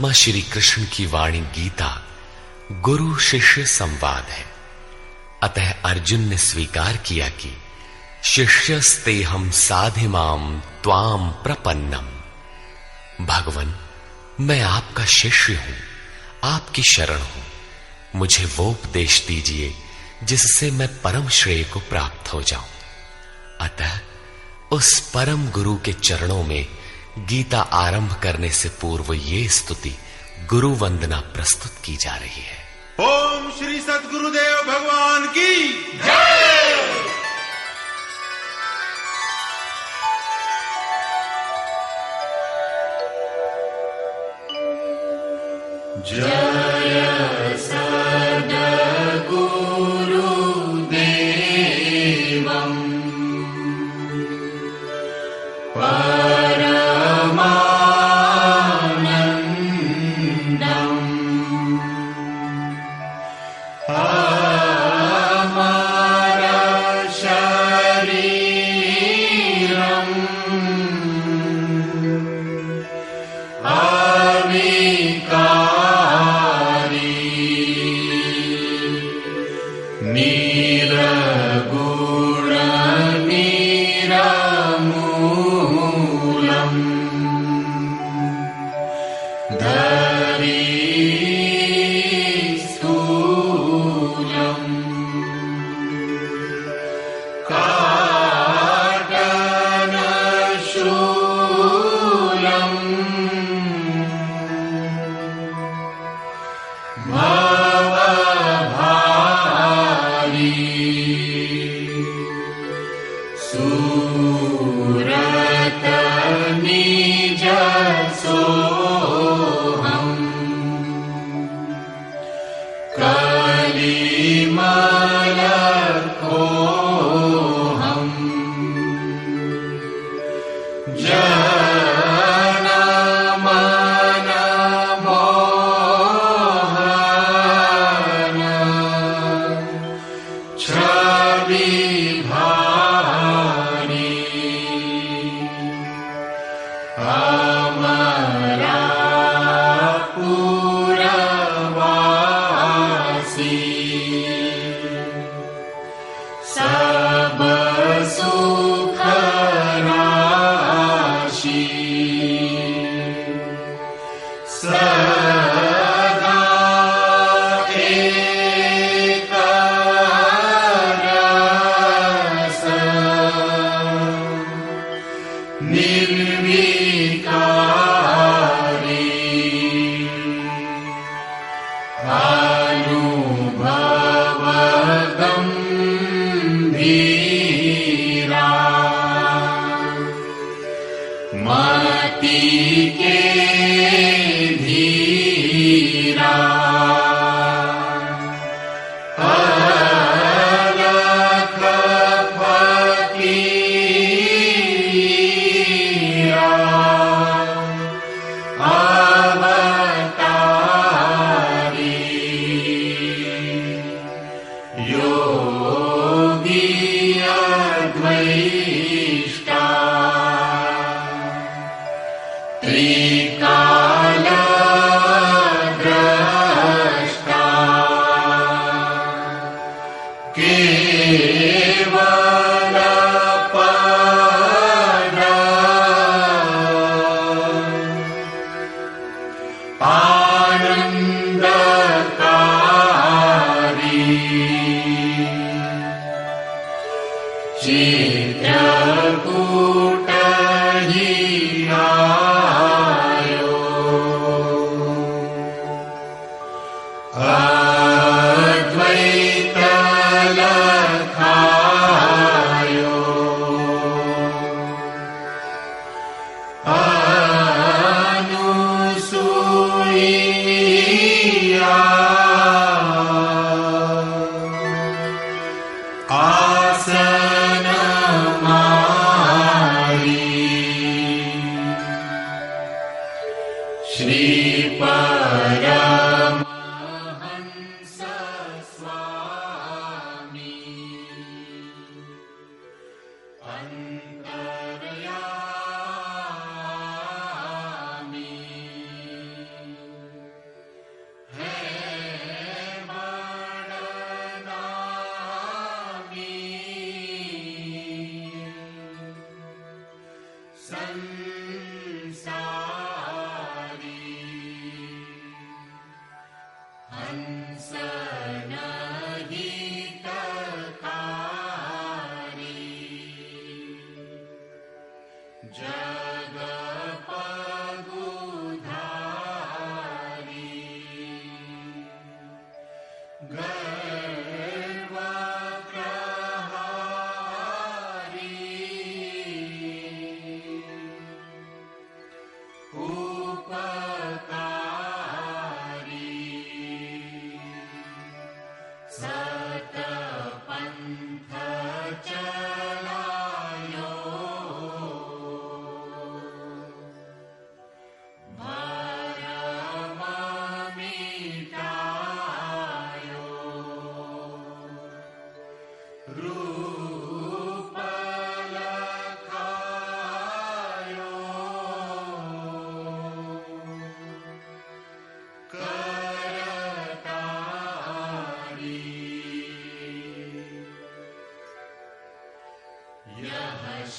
मां श्री कृष्ण की वाणी गीता गुरु शिष्य संवाद है। अतः अर्जुन ने स्वीकार किया कि शिष्यस्ते हम साधिमाम त्वाम प्रपन्नम। भगवन, मैं आपका शिष्य हूं, आपकी शरण हूं। मुझे वो उपदेश दीजिए जिससे मैं परम श्रेय को प्राप्त हो जाऊं। अतः उस परम गुरु के चरणों में गीता आरंभ करने से पूर्व ये स्तुति गुरु वंदना प्रस्तुत की जा रही है। ओम श्री सद्गुरुदेव भगवान की जय। जय सद्गुरुदेवम् अद्वैत लख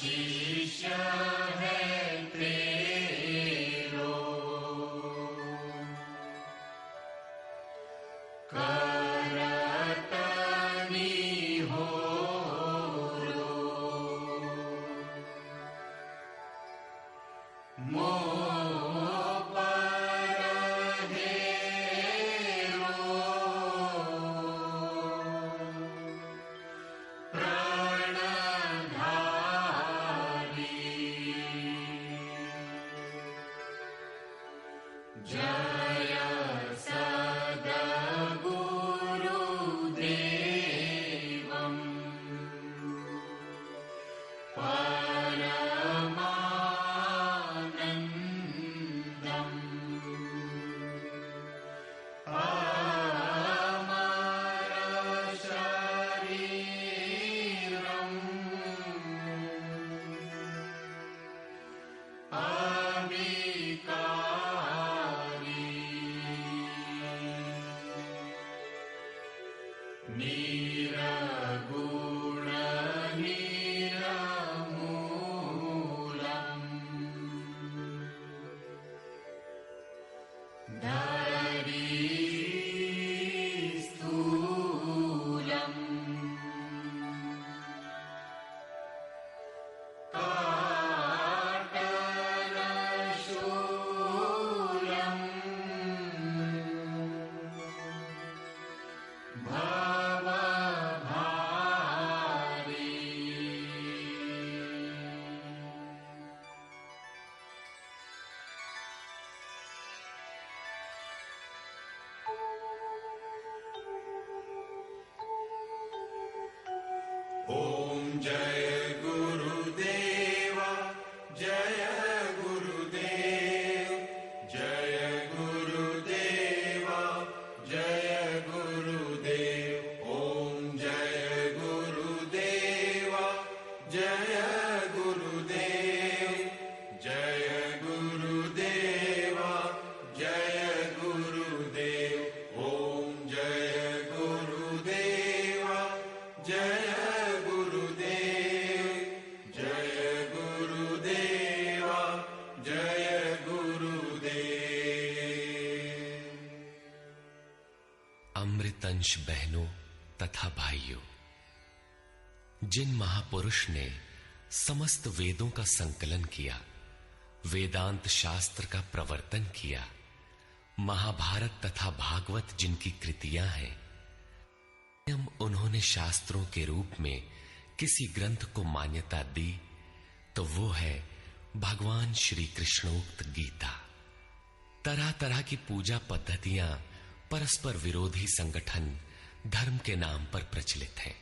शिष्य है तेरो, करतनी हो रो, मोह पर हेरो, प्राणधारी। जय सद्गुरुदेवम् परमानन्दम् अमरशरीरम् अविकारी। निरगुण निरमूलम् धरी स्थूलम् काटनशूलम् भवभारी। ओम जय गुरुदेव, जय गुरुदेव, जय गुरुदेव, जय गुरुदेव। ओम जय गुरुदेव, जय गुरुदेव, जय गुरुदेव, जय गुरुदेव। ओम जय गुरुदेव, जय गुरुदेव, जय गुरुदेव, जय गुरुदेव। अमृतंश बहनों तथा भाइयों, जिन महापुरुष ने समस्त वेदों का संकलन किया, वेदांत शास्त्र का प्रवर्तन किया, महाभारत तथा भागवत जिनकी कृतियां हैं, उन्होंने शास्त्रों के रूप में किसी ग्रंथ को मान्यता दी तो वो है भगवान श्री कृष्णोक्त गीता। तरह तरह की पूजा पद्धतियां परस्पर विरोधी संगठन धर्म के नाम पर प्रचलित हैं,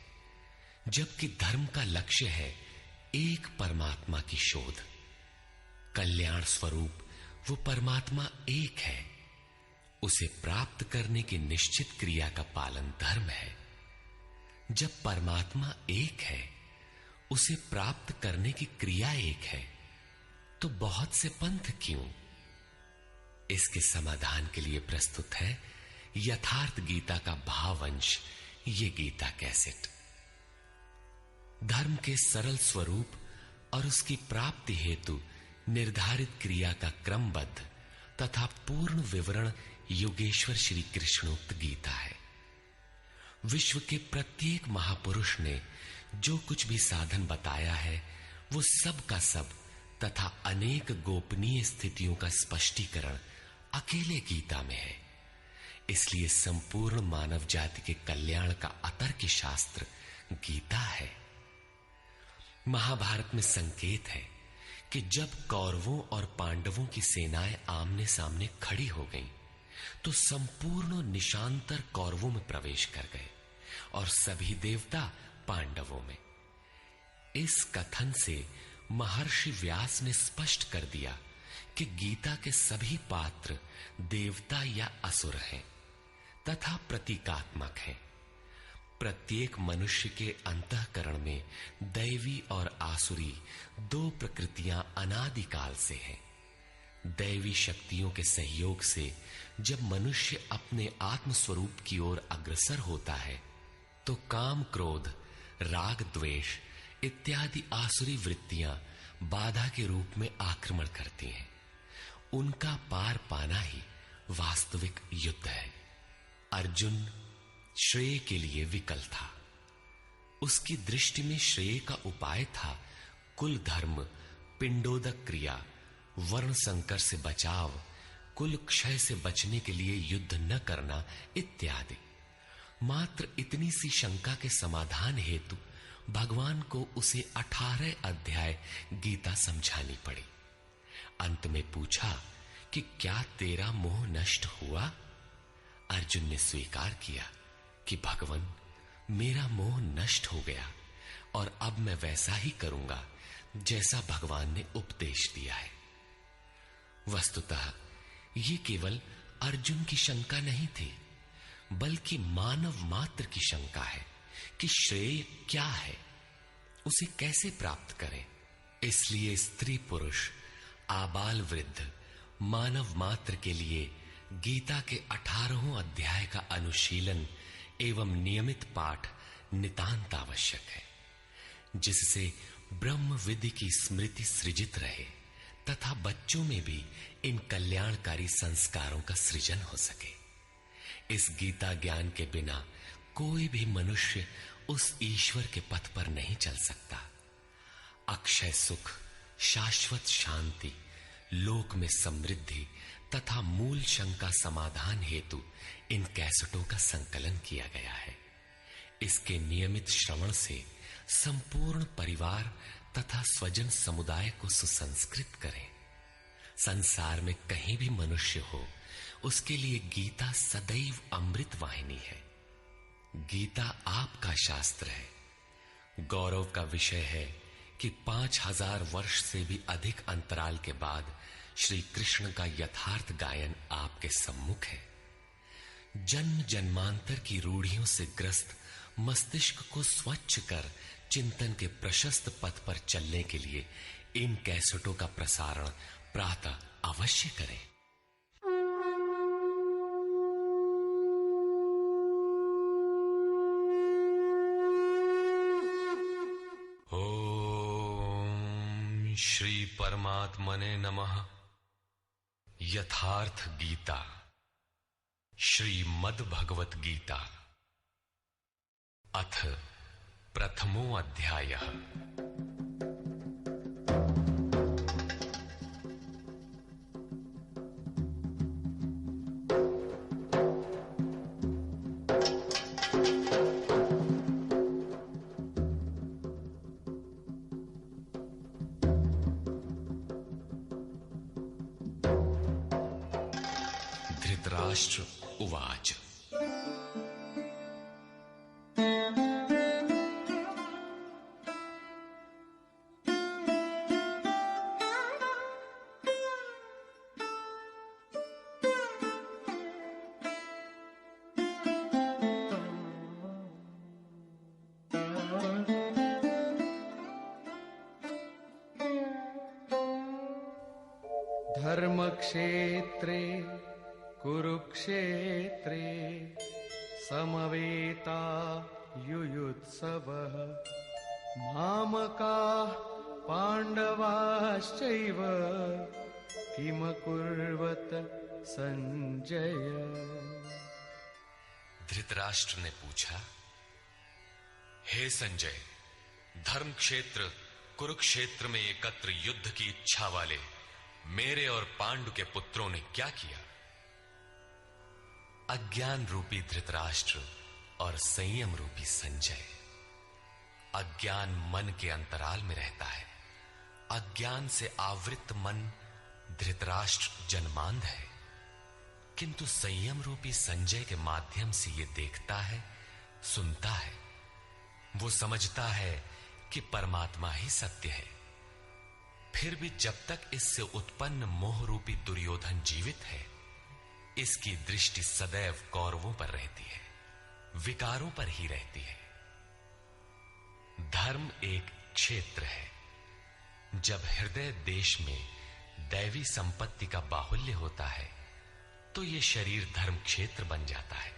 जबकि धर्म का लक्ष्य है एक परमात्मा की शोध। कल्याण स्वरूप वो परमात्मा एक है, उसे प्राप्त करने की निश्चित क्रिया का पालन धर्म है। जब परमात्मा एक है, उसे प्राप्त करने की क्रिया एक है, तो बहुत से पंथ क्यों? इसके समाधान के लिए प्रस्तुत है यथार्थ गीता का भावांश, ये गीता कैसेट। धर्म के सरल स्वरूप और उसकी प्राप्ति हेतु निर्धारित क्रिया का क्रमबद्ध तथा पूर्ण विवरण योगेश्वर श्री कृष्णोक्त गीता है। विश्व के प्रत्येक महापुरुष ने जो कुछ भी साधन बताया है, वो सब का सब तथा अनेक गोपनीय स्थितियों का स्पष्टीकरण अकेले गीता में है। इसलिए संपूर्ण मानव जाति के कल्याण का अतर्क शास्त्र गीता है। महाभारत में संकेत है कि जब कौरवों और पांडवों की सेनाएं आमने सामने खड़ी हो गईं, तो संपूर्ण निशांतर कौरवों में प्रवेश कर गए और सभी देवता पांडवों में। इस कथन से महर्षि व्यास ने स्पष्ट कर दिया कि गीता के सभी पात्र देवता या असुर हैं तथा प्रतीकात्मक हैं। प्रत्येक मनुष्य के अंतःकरण में दैवी और आसुरी दो प्रकृतियां अनादिकाल से हैं। दैवी शक्तियों के सहयोग से जब मनुष्य अपने आत्म स्वरूप की ओर अग्रसर होता है, तो काम, क्रोध, राग, द्वेष इत्यादि आसुरी वृत्तियां बाधा के रूप में आक्रमण करती हैं। उनका पार पाना ही वास्तविक युद्ध है। अर्जुन श्रेय के लिए विकल था। उसकी दृष्टि में श्रेय का उपाय था कुल धर्म, पिंडोदक क्रिया, वर्ण संकर से बचाव, कुल क्षय से बचने के लिए युद्ध न करना इत्यादि। मात्र इतनी सी शंका के समाधान हेतु भगवान को उसे 18 अध्याय गीता समझानी पड़ी। अंत में पूछा कि क्या तेरा मोह नष्ट हुआ? अर्जुन ने स्वीकार किया कि भगवान, मेरा मोह नष्ट हो गया और अब मैं वैसा ही करूंगा जैसा भगवान ने उपदेश दिया है। वस्तुतः ये केवल अर्जुन की शंका नहीं थी, बल्कि मानव मात्र की शंका है कि श्रेय क्या है, उसे कैसे प्राप्त करें। इसलिए स्त्री पुरुष, आबाल वृद्ध, मानव मात्र के लिए गीता के 18 अध्याय का अनुशीलन एवं नियमित पाठ नितांत आवश्यक है, जिससे ब्रह्म विधि की स्मृति सृजित रहे तथा बच्चों में भी इन कल्याणकारी संस्कारों का सृजन हो सके। इस गीता ज्ञान के बिना कोई भी मनुष्य उस ईश्वर के पथ पर नहीं चल सकता। अक्षय सुख, शाश्वत शांति, लोक में समृद्धि तथा मूल शंका समाधान हेतु इन कैसेटों का संकलन किया गया है। इसके नियमित श्रवण से संपूर्ण परिवार तथा स्वजन समुदाय को सुसंस्कृत करें। संसार में कहीं भी मनुष्य हो, उसके लिए गीता सदैव अमृत वाहिनी है। गीता आपका शास्त्र है। गौरव का विषय है कि 5000 वर्ष से भी अधिक अंतराल के बाद श्री कृष्ण का यथार्थ गायन आपके सम्मुख है। जन्म जन्मांतर की रूढ़ियों से ग्रस्त मस्तिष्क को स्वच्छ कर चिंतन के प्रशस्त पथ पर चलने के लिए इन कैसेटों का प्रसारण प्रातः अवश्य करें। ओम श्री परमात्मने नमः। यथार्थ गीता, श्रीमद् भगवत गीता, अथ प्रथमो अध्यायः। धृतराष्ट्र उवाच। धर्मक्षेत्रे कुरुक्षेत्रे समवेता युयुत्सवः मामकाः पाण्डवाश्चैव किमकुर्वत संजय। धृतराष्ट्र ने पूछा, हे संजय, धर्म क्षेत्र कुरुक्षेत्र में एकत्र युद्ध की इच्छा वाले मेरे और पांडु के पुत्रों ने क्या किया? अज्ञान रूपी धृतराष्ट्र और संयम रूपी संजय। अज्ञान मन के अंतराल में रहता है। अज्ञान से आवृत मन धृतराष्ट्र जन्मांध है, किंतु संयम रूपी संजय के माध्यम से यह देखता है, सुनता है। वो समझता है कि परमात्मा ही सत्य है। फिर भी जब तक इससे उत्पन्न मोह रूपी दुर्योधन जीवित है, इसकी दृष्टि सदैव कौरवों पर रहती है, विकारों पर ही रहती है। धर्म एक क्षेत्र है। जब हृदय देश में दैवी संपत्ति का बाहुल्य होता है तो यह शरीर धर्म क्षेत्र बन जाता है,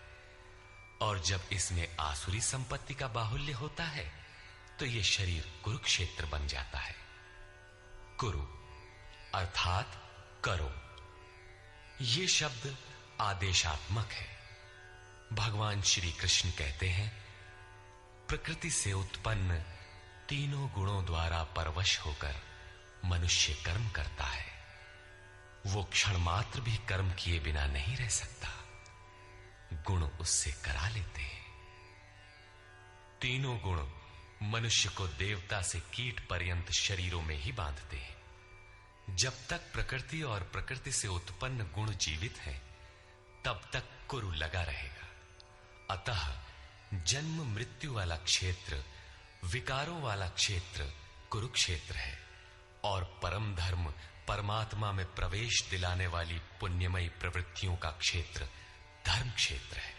और जब इसमें आसुरी संपत्ति का बाहुल्य होता है तो यह शरीर कुरुक्षेत्र बन जाता है। कुरु अर्थात करो। यह शब्द आदेशात्मक है। भगवान श्री कृष्ण कहते हैं, प्रकृति से उत्पन्न तीनों गुणों द्वारा परवश होकर मनुष्य कर्म करता है। वो क्षण मात्र भी कर्म किए बिना नहीं रह सकता। गुण उससे करा लेते हैं। तीनों गुण मनुष्य को देवता से कीट पर्यंत शरीरों में ही बांधते हैं। जब तक प्रकृति और प्रकृति से उत्पन्न गुण जीवित हैं, तब तक कुरु लगा रहेगा। अतः जन्म मृत्यु वाला क्षेत्र, विकारों वाला क्षेत्र कुरुक्षेत्र है और परम धर्म परमात्मा में प्रवेश दिलाने वाली पुण्यमयी प्रवृत्तियों का क्षेत्र धर्म क्षेत्र है।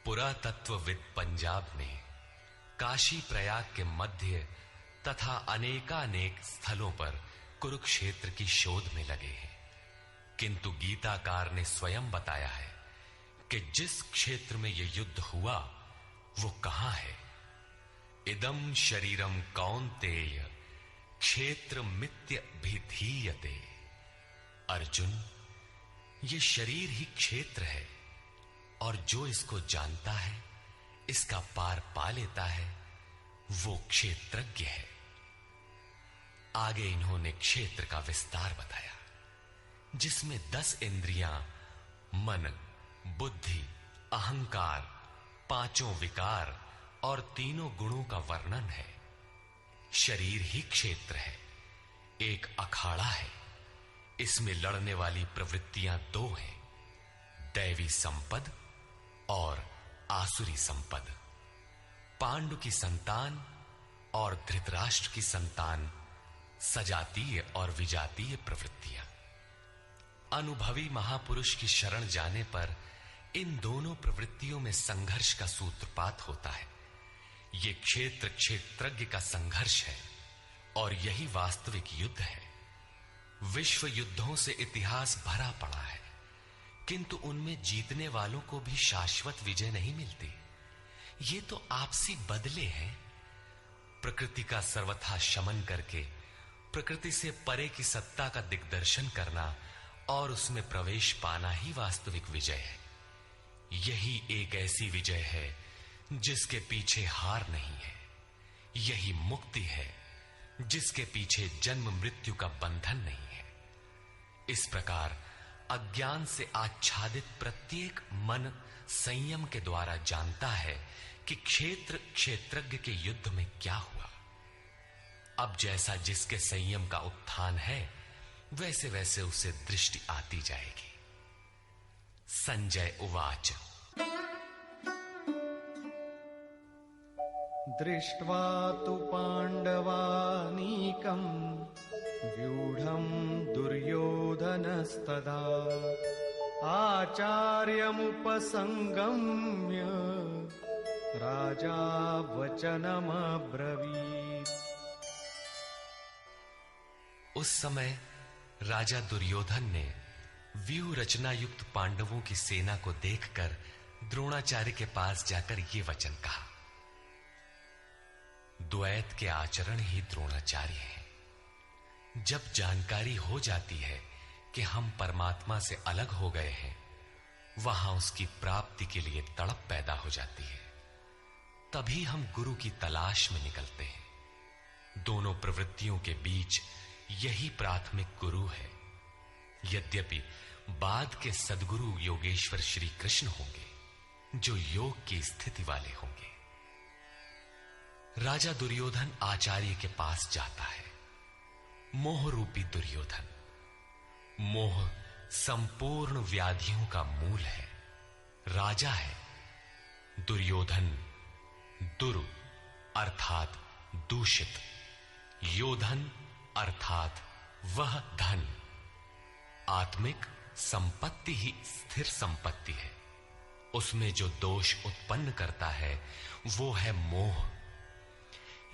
पुरातत्वविद पंजाब में काशी प्रयाग के मध्य तथा अनेकानेक स्थलों पर कुरुक्षेत्र की शोध में लगे हैं, किंतु गीताकार ने स्वयं बताया है कि जिस क्षेत्र में यह युद्ध हुआ वो कहां है। इदम शरीरम कौन्तेय क्षेत्र मित्य भिधीयते। अर्जुन, ये शरीर ही क्षेत्र है और जो इसको जानता है, इसका पार पा लेता है, वो क्षेत्रज्ञ है। आगे इन्होंने क्षेत्र का विस्तार बताया, जिसमें 10 इंद्रियां, मन, बुद्धि, अहंकार, 5 विकार और 3 गुणों का वर्णन है। शरीर ही क्षेत्र है, एक अखाड़ा है। इसमें लड़ने वाली प्रवृत्तियां 2 हैं, दैवी संपद और आसुरी संपद। पांडु की संतान और धृतराष्ट्र की संतान सजातीय और विजातीय प्रवृत्तियां। अनुभवी महापुरुष की शरण जाने पर इन दोनों प्रवृत्तियों में संघर्ष का सूत्रपात होता है। यह क्षेत्र क्षेत्रज्ञ का संघर्ष है और यही वास्तविक युद्ध है। विश्व युद्धों से इतिहास भरा पड़ा है, किंतु उनमें जीतने वालों को भी शाश्वत विजय नहीं मिलती। ये तो आपसी बदले हैं। प्रकृति का सर्वथा शमन करके प्रकृति से परे की सत्ता का दिग्दर्शन करना और उसमें प्रवेश पाना ही वास्तविक विजय है। यही एक ऐसी विजय है जिसके पीछे हार नहीं है। यही मुक्ति है जिसके पीछे जन्म मृत्यु का बंधन नहीं है। इस प्रकार अज्ञान से आच्छादित प्रत्येक मन संयम के द्वारा जानता है कि क्षेत्र क्षेत्रज्ञ के युद्ध में क्या हुआ। अब जैसा जिसके संयम का उत्थान है, वैसे वैसे उसे दृष्टि आती जाएगी। संजय उवाच। दृष्ट्वा तु पाण्डवानीकम् व्यूढम् दुर्योधनस्तदा आचार्यमुपसंगम्य राजा वचनमब्रवीत्। उस समय राजा दुर्योधन ने व्यूह रचना युक्त पांडवों की सेना को देखकर द्रोणाचार्य के पास जाकर ये वचन कहा। द्वैत के आचरण ही द्रोणाचार्य हैं। जब जानकारी हो जाती है कि हम परमात्मा से अलग हो गए हैं, वहां उसकी प्राप्ति के लिए तड़प पैदा हो जाती है। तभी हम गुरु की तलाश में निकलते हैं। दोनों प्रवृत्तियों के बीच यही प्राथमिक गुरु है। यद्यपि बाद के सद्गुरु योगेश्वर श्री कृष्ण होंगे, जो योग की स्थिति वाले होंगे। राजा दुर्योधन आचार्य के पास जाता है। मोह रूपी दुर्योधन। मोह संपूर्ण व्याधियों का मूल है। राजा है। दुर्योधन दुर अर्थात दूषित, योधन अर्थात वह धन। आत्मिक संपत्ति ही स्थिर संपत्ति है। उसमें जो दोष उत्पन्न करता है वो है मोह।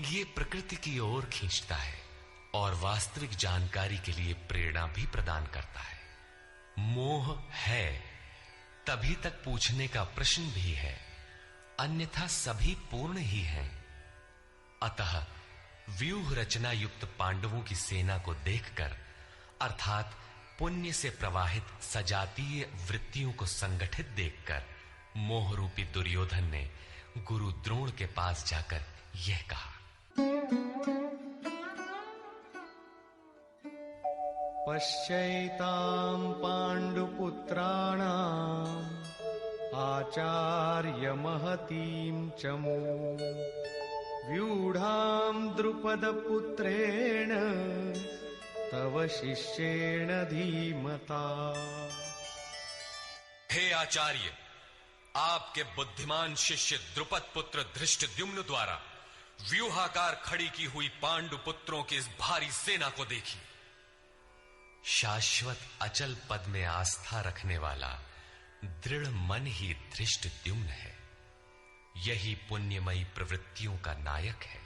ये प्रकृति की ओर खींचता है और वास्तविक जानकारी के लिए प्रेरणा भी प्रदान करता है। मोह है तभी तक पूछने का प्रश्न भी है, अन्यथा सभी पूर्ण ही हैं। अतः व्यूह रचना युक्त पांडवों की सेना को देखकर, अर्थात पुण्य से प्रवाहित सजातीय वृत्तियों को संगठित देखकर, मोह रूपी दुर्योधन ने गुरु द्रोण के पास जाकर यह कहा। पश्यैतां पाण्डुपुत्राणाम् आचार्य महतीं चमू व्यूढां द्रुपदपुत्रेण तव शिष्येण धीमता। हे आचार्य, आपके बुद्धिमान शिष्य द्रुपद पुत्र धृष्टद्युम्न द्वारा व्यूहाकार खड़ी की हुई पांडु पुत्रों की इस भारी सेना को देखिए। शाश्वत अचल पद में आस्था रखने वाला दृढ़ मन ही धृष्टद्युम्न है। यही पुण्यमयी प्रवृत्तियों का नायक है।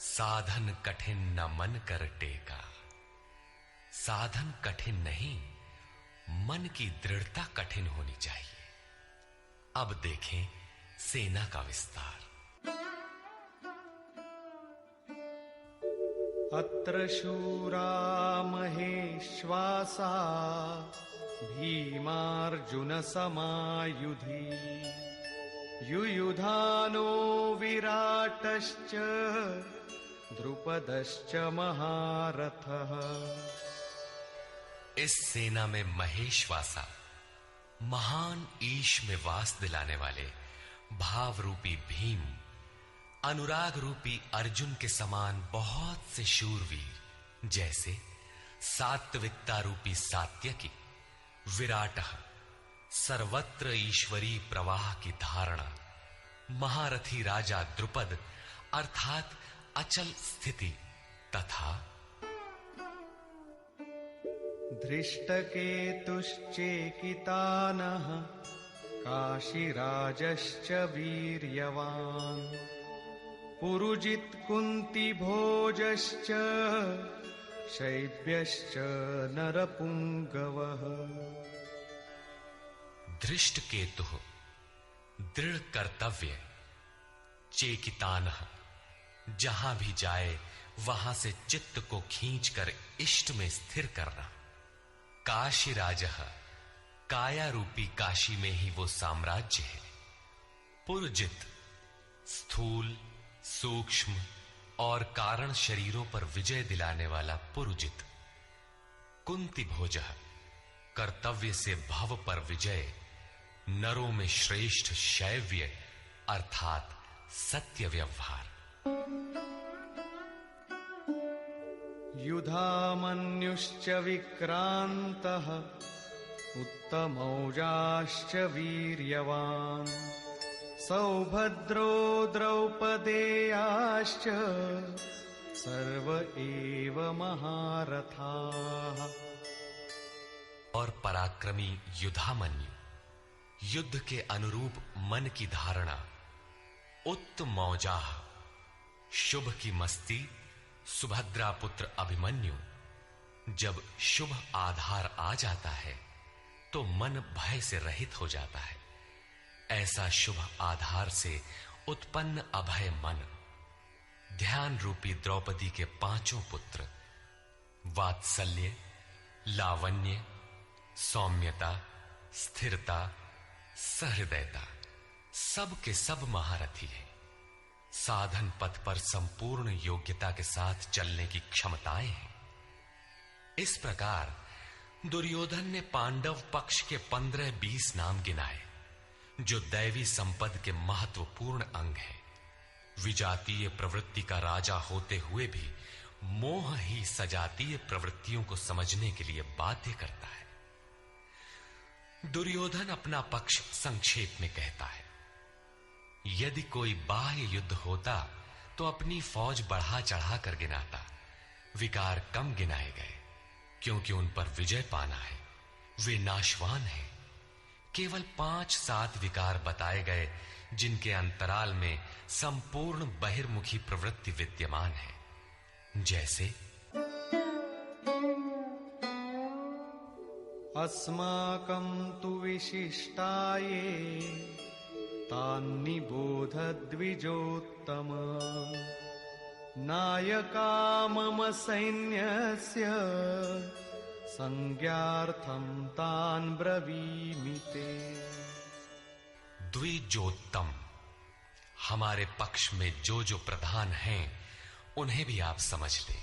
साधन कठिन न मन कर टेका। साधन कठिन नहीं, मन की दृढ़ता कठिन होनी चाहिए। अब देखें सेना का विस्तार। अत्र शूरा महेश्वासा भीमार्जुन समायुधि युयुधानो विराटश्च द्रुपदश्च महारथः। इस सेना में महेश्वासा, महान ईश में वास दिलाने वाले भाव रूपी भीम, अनुराग रूपी अर्जुन के समान बहुत से शूरवीर, जैसे सात्विकता रूपी सात्यकी, विराट सर्वत्र ईश्वरी प्रवाह की धारणा, महारथी राजा द्रुपद अर्थात अचल स्थिति, तथा धृष्टकेतुश्चेकितानः काशीराजश्च वीर्यवान् पुरुजित् कुन्तिभोजश्च शैब्यश्च नरपुंगवः। धृष्टकेतुः दृढ़ कर्तव्य, चेकितानः जहां भी जाए वहां से चित्त को खींचकर इष्ट में स्थिर करना, काशीराजः काया रूपी काशी में ही वो साम्राज्य है, पुरजित स्थूल सूक्ष्म और कारण शरीरों पर विजय दिलाने वाला पुरुजित, कुंती भोजः कर्तव्य से भव पर विजय, नरों में श्रेष्ठ शैव्य अर्थात सत्य व्यवहार। युधामन्युश्च विक्रान्तः उत्तमौजाश्च वीर्यवान् सौभद्रो द्रौपदेयाश्च सर्व एव महारथाः। और पराक्रमी युधामन्यु, युद्ध के अनुरूप मन की धारणा, उत्तमौजाः शुभ की मस्ती, सुभद्रा पुत्र अभिमन्यु। जब शुभ आधार आ जाता है तो मन भय से रहित हो जाता है। ऐसा शुभ आधार से उत्पन्न अभय मन, ध्यान रूपी द्रौपदी के पांचों पुत्र वात्सल्य, लावण्य, सौम्यता, स्थिरता, सहृदयता, सब के सब महारथी है। साधन पथ पर संपूर्ण योग्यता के साथ चलने की क्षमताएं हैं। इस प्रकार दुर्योधन ने पांडव पक्ष के 15-20 नाम गिनाए, जो दैवी संपद के महत्वपूर्ण अंग है। विजातीय प्रवृत्ति का राजा होते हुए भी मोह ही सजातीय प्रवृत्तियों को समझने के लिए बाध्य करता है। दुर्योधन अपना पक्ष संक्षेप में कहता है, यदि कोई बाह्य युद्ध होता तो अपनी फौज बढ़ा चढ़ा कर गिनाता, विकार कम गिनाए गए, क्योंकि उन पर विजय पाना है। वे नाशवान हैं। केवल 5-7 विकार बताए गए, जिनके अंतराल में संपूर्ण बहिर्मुखी प्रवृत्ति विद्यमान है, जैसे अस्माकं तु विशिष्टाये तान्निबोध द्विजोत्तम नायका मम सैन्यस्य संज्ञार्थं तान् ब्रवीमि ते। द्विजोत्तम, हमारे पक्ष में जो प्रधान हैं उन्हें भी आप समझ ले।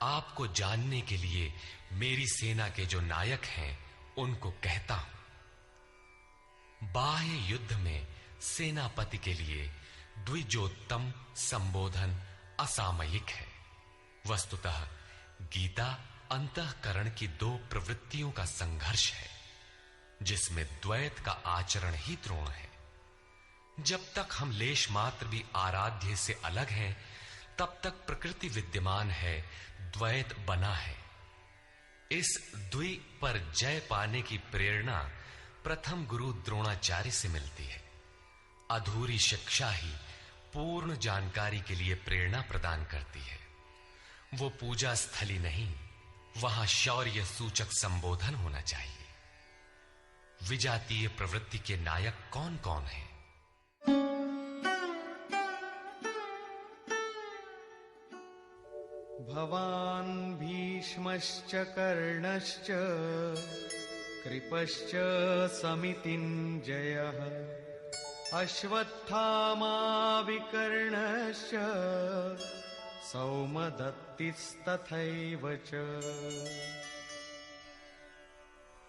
आपको जानने के लिए मेरी सेना के जो नायक हैं उनको कहता हूं। बाह्य युद्ध में सेनापति के लिए द्विजोत्तम संबोधन असामयिक है। वस्तुतः गीता अंतःकरण की दो प्रवृत्तियों का संघर्ष है, जिसमें द्वैत का आचरण ही द्रोण है। जब तक हम लेश मात्र भी आराध्य से अलग हैं, तब तक प्रकृति विद्यमान है, द्वैत बना है। इस द्वि पर जय पाने की प्रेरणा प्रथम गुरु द्रोणाचार्य से मिलती है। अधूरी शिक्षा ही पूर्ण जानकारी के लिए प्रेरणा प्रदान करती है। वो पूजा स्थली नहीं, वहां शौर्य सूचक संबोधन होना चाहिए। विजातीय प्रवृत्ति के नायक कौन कौन हैं? भवान् भीष्मश्च कर्णश्च कृपश्च समितिञ्जयः अश्वत्थामा विकर्णश्च सौमदत्तिस्तथैव च।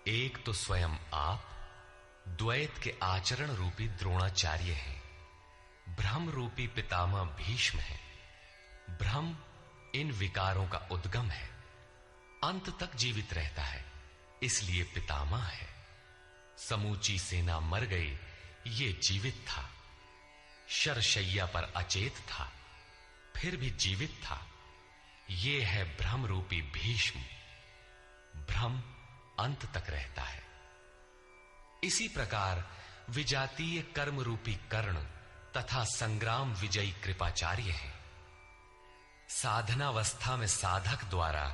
एक तो स्वयं आप द्वैत के आचरण रूपी द्रोणाचार्य हैं। भ्रम रूपी पितामह भीष्म है। भ्रम इन विकारों का उद्गम है, अंत तक जीवित रहता है, इसलिए पितामह है। समूची सेना मर गई, ये जीवित था। शरशैया पर अचेत था, फिर भी जीवित था। ये है भ्रम रूपी भीष्म। भ्रम अंत तक रहता है। इसी प्रकार विजातीय कर्म रूपी कर्ण तथा संग्राम विजयी कृपाचार्य है। साधनावस्था में साधक द्वारा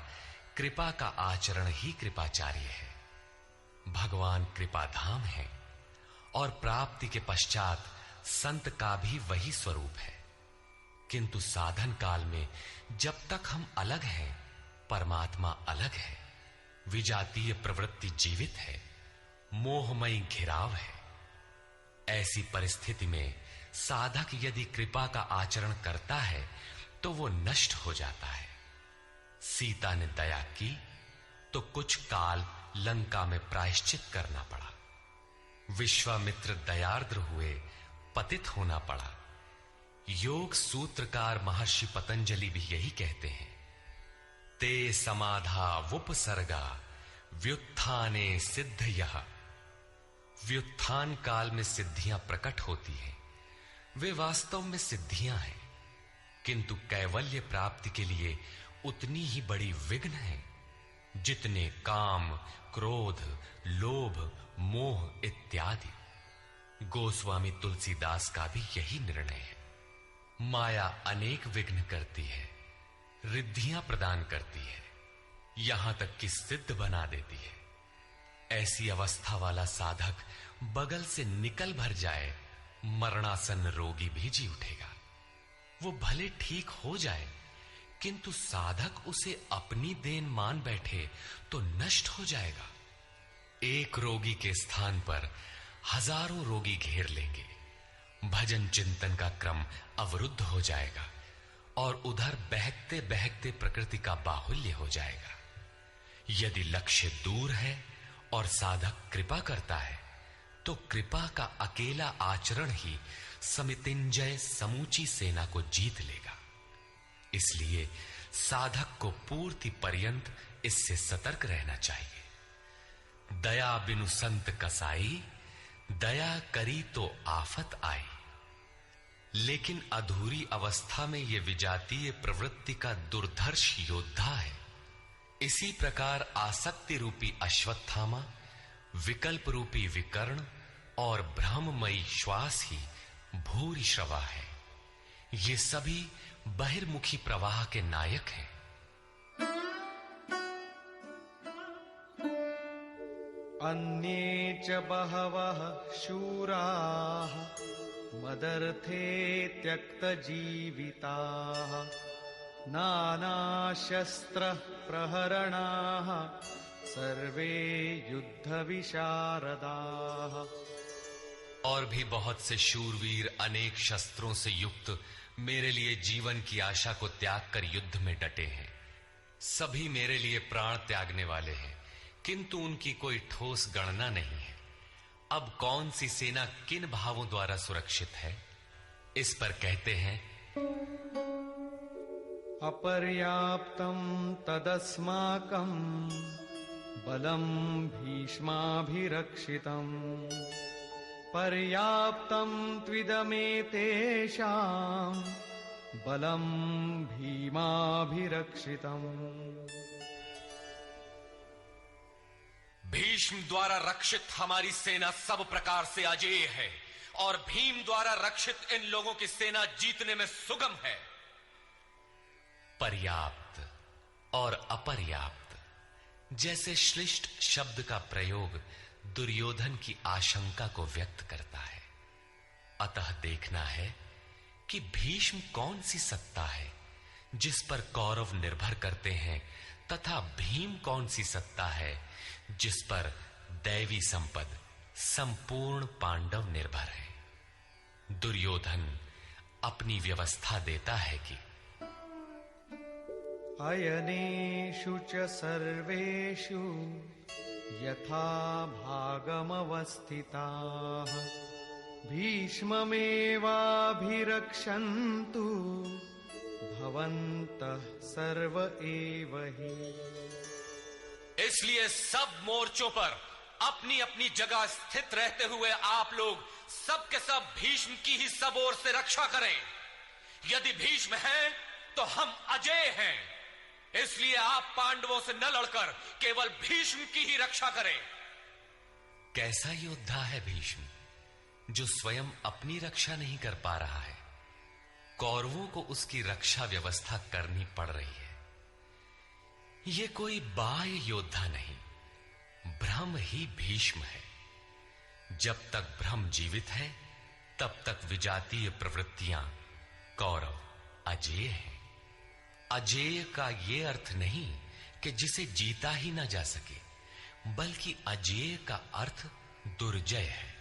कृपा का आचरण ही कृपाचार्य है। भगवान कृपाधाम है और प्राप्ति के पश्चात संत का भी वही स्वरूप है। किंतु साधन काल में जब तक हम अलग हैं, परमात्मा अलग है। विजातीय प्रवृत्ति जीवित है, मोहमयी घिराव है। ऐसी परिस्थिति में साधक यदि कृपा का आचरण करता है तो वो नष्ट हो जाता है। सीता ने दया की तो कुछ काल लंका में प्रायश्चित करना पड़ा। विश्वामित्र दयार्द्र हुए, पतित होना पड़ा। योग सूत्रकार महर्षि पतंजलि भी यही कहते हैं, ते समाधा वुपसर्गा व्युत्थाने सिद्धयः। व्युत्थान काल में सिद्धियां प्रकट होती हैं, वे वास्तव में सिद्धियां हैं, किंतु कैवल्य प्राप्ति के लिए उतनी ही बड़ी विघ्न है जितने काम, क्रोध, लोभ, मोह इत्यादि। गोस्वामी तुलसीदास का भी यही निर्णय है। माया अनेक विघ्न करती है, रिद्धियां प्रदान करती है, यहां तक कि सिद्ध बना देती है। ऐसी अवस्था वाला साधक बगल से निकल भर जाए, मरणासन रोगी भी जी उठेगा। वो भले ठीक हो जाए, किंतु साधक उसे अपनी देन मान बैठे तो नष्ट हो जाएगा। एक रोगी के स्थान पर हजारों रोगी घेर लेंगे। भजन चिंतन का क्रम अवरुद्ध हो जाएगा और उधर बहकते बहकते प्रकृति का बाहुल्य हो जाएगा। यदि लक्ष्य दूर है और साधक कृपा करता है, तो कृपा का अकेला आचरण ही समितिंजय समूची सेना को जीत लेगा। इसलिए साधक को पूर्ति पर्यंत इससे सतर्क रहना चाहिए। दया बिनु संत कसाई, दया करी तो आफत आई। लेकिन अधूरी अवस्था में यह विजातीय प्रवृत्ति का दुर्धर्ष योद्धा है। इसी प्रकार आसक्ति रूपी अश्वत्थामा, विकल्प रूपी विकर्ण और भ्रममयी श्वास ही भूरि श्रवा है। ये सभी बहिर्मुखी प्रवाह के नायक हैं। अन्ये च बहवः शूराः मदर्थे त्यक्तजीविताः नानाशस्त्रप्रहरणाः सर्वे युद्धविशारदाः। और भी बहुत से शूरवीर अनेक शस्त्रों से युक्त मेरे लिए जीवन की आशा को त्याग कर युद्ध में डटे हैं। सभी मेरे लिए प्राण त्यागने वाले हैं, किंतु उनकी कोई ठोस गणना नहीं है। अब कौन सी सेना किन भावों द्वारा सुरक्षित है, इस पर कहते हैं अपर्याप्तं तदस्माकं बलं भीष्माभिरक्षितम् पर्याप्तं त्विदमेतेषां बलं भीमाभिरक्षितम्। भीष्म द्वारा रक्षित हमारी सेना सब प्रकार से अजेय है और भीम द्वारा रक्षित इन लोगों की सेना जीतने में सुगम है। पर्याप्त और अपर्याप्त जैसे श्लिष्ट शब्द का प्रयोग दुर्योधन की आशंका को व्यक्त करता है। अतः देखना है कि भीष्म कौन सी सत्ता है जिस पर कौरव निर्भर करते हैं, तथा भीम कौन सी सत्ता है जिस पर दैवी संपद संपूर्ण पांडव निर्भर है। दुर्योधन अपनी व्यवस्था देता है कि अयनेषु च सर्वेषु यथा भागमवस्थिताः भीष्ममेवाभिरक्षन्तु भवन्तः सर्व एव हि। इसलिए सब मोर्चों पर अपनी अपनी जगह स्थित रहते हुए आप लोग सब के सब भीष्म की ही सब ओर से रक्षा करें। यदि भीष्म हैं तो हम अजेय हैं, इसलिए आप पांडवों से न लड़कर केवल भीष्म की ही रक्षा करें। कैसा योद्धा है भीष्म, जो स्वयं अपनी रक्षा नहीं कर पा रहा है, कौरवों को उसकी रक्षा व्यवस्था करनी पड़ रही है। यह कोई बाह्य योद्धा नहीं, ब्रह्म ही भीष्म है। जब तक ब्रह्म जीवित है तब तक विजातीय प्रवृत्तियां कौरव अजेय हैं। अजेय का यह अर्थ नहीं कि जिसे जीता ही ना जा सके, बल्कि अजेय का अर्थ दुर्जय है,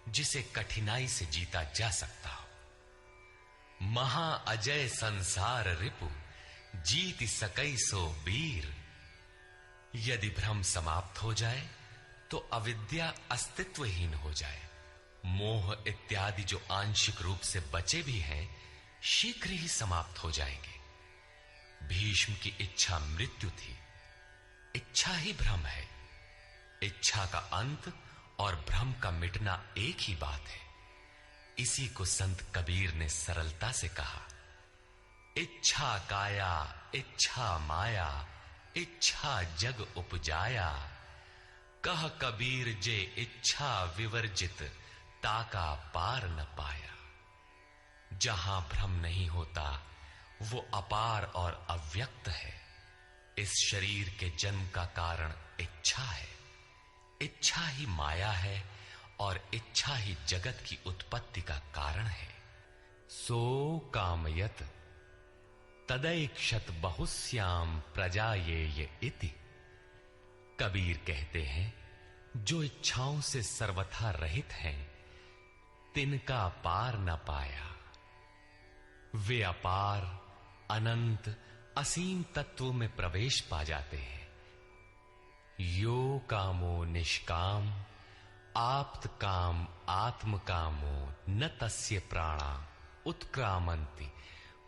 जिसे कठिनाई से जीता जा सकता हो। महा अजय संसार रिपु जीत सकई सो वीर। यदि भ्रम समाप्त हो जाए तो अविद्या अस्तित्वहीन हो जाए। मोह इत्यादि जो आंशिक रूप से बचे भी हैं, शीघ्र ही समाप्त हो जाएंगे। भीष्म की इच्छा मृत्यु थी, इच्छा ही भ्रम है। इच्छा का अंत और भ्रम का मिटना एक ही बात है। इसी को संत कबीर ने सरलता से कहा, इच्छा काया इच्छा माया इच्छा जग उपजाया। कह कबीर जे इच्छा विवर्जित ताका पार न पाया। जहां भ्रम नहीं होता वो अपार और अव्यक्त है। इस शरीर के जन्म का कारण इच्छा है, इच्छा ही माया है और इच्छा ही जगत की उत्पत्ति का कारण है। सो कामयत तदैक्षत बहुश्याम प्रजायेय इति। कबीर कहते हैं, जो इच्छाओं से सर्वथा रहित हैं, तिनका पार न पाया। वे अपार अनंत असीम तत्व में प्रवेश पा जाते हैं। यो कामो निष्काम आप्त काम आत्म कामो न तस्य प्राणा उत्क्रामंति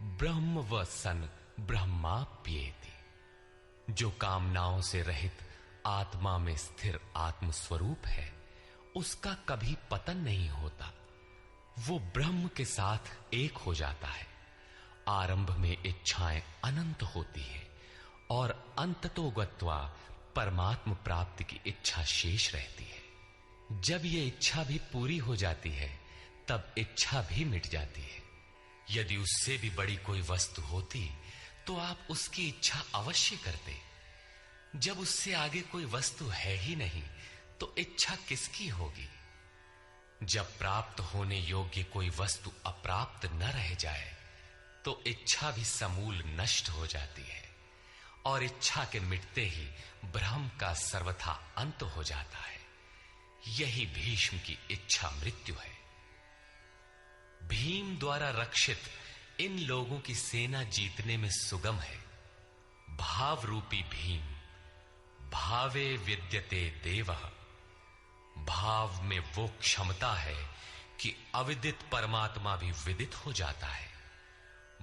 ब्रह्म व सन ब्रह्माप्येति। जो कामनाओं से रहित आत्मा में स्थिर आत्म स्वरूप है, उसका कभी पतन नहीं होता। वो ब्रह्म के साथ एक हो जाता है। आरंभ में इच्छाएं अनंत होती है और अंततो गत्वा परमात्म प्राप्ति की इच्छा शेष रहती है। जब ये इच्छा भी पूरी हो जाती है तब इच्छा भी मिट जाती है। यदि उससे भी बड़ी कोई वस्तु होती तो आप उसकी इच्छा अवश्य करते। जब उससे आगे कोई वस्तु है ही नहीं तो इच्छा किसकी होगी? जब प्राप्त होने योग्य कोई वस्तु अप्राप्त न रह जाए तो इच्छा भी समूल नष्ट हो जाती है और इच्छा के मिटते ही ब्रह्म का सर्वथा अंत हो जाता है। यही भीष्म की इच्छा मृत्यु है। भीम द्वारा रक्षित इन लोगों की सेना जीतने में सुगम है। भाव रूपी भीम भावे विद्यते देवः, भाव में वो क्षमता है कि अविदित परमात्मा भी विदित हो जाता है।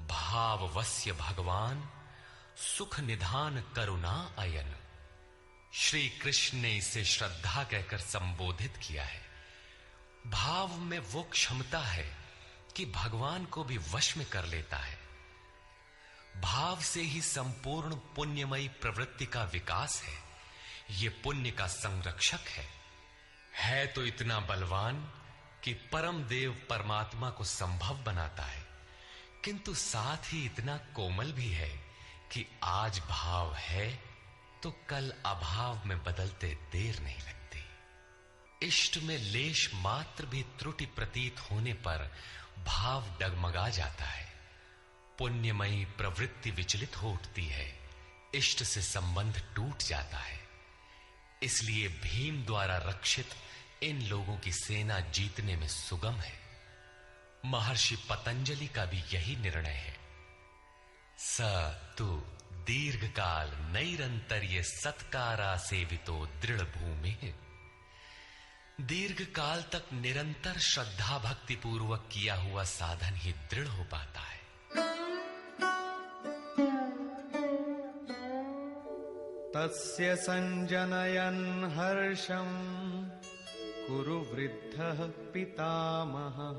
भाववस्य भगवान सुख निधान करुणा अयन। श्री कृष्ण ने इसे श्रद्धा कहकर संबोधित किया है। भाव में वो क्षमता है कि भगवान को भी वश में कर लेता है। भाव से ही संपूर्ण पुण्यमयी प्रवृत्ति का विकास है। ये पुण्य का संरक्षक है तो इतना बलवान कि परम देव परमात्मा को संभव बनाता है, किंतु साथ ही इतना कोमल भी है कि आज भाव है तो कल अभाव में बदलते देर नहीं लगती। इष्ट में लेश मात्र भी त्रुटि प्रतीत होने पर भाव डगमगा जाता है। पुण्यमयी प्रवृत्ति विचलित हो उठती है, इष्ट से संबंध टूट जाता है। इसलिए भीम द्वारा रक्षित इन लोगों की सेना जीतने में सुगम है। महर्षि पतंजलि का भी यही निर्णय है। स तु दीर्घ काल नैरंतर्य सत्कारा सेवितो दृढ़ भूमि। दीर्घ काल तक निरंतर श्रद्धा भक्ति पूर्वक किया हुआ साधन ही दृढ़ हो पाता है। तस्य संजनयन् हर्षं कुरु वृद्धः पितामहः।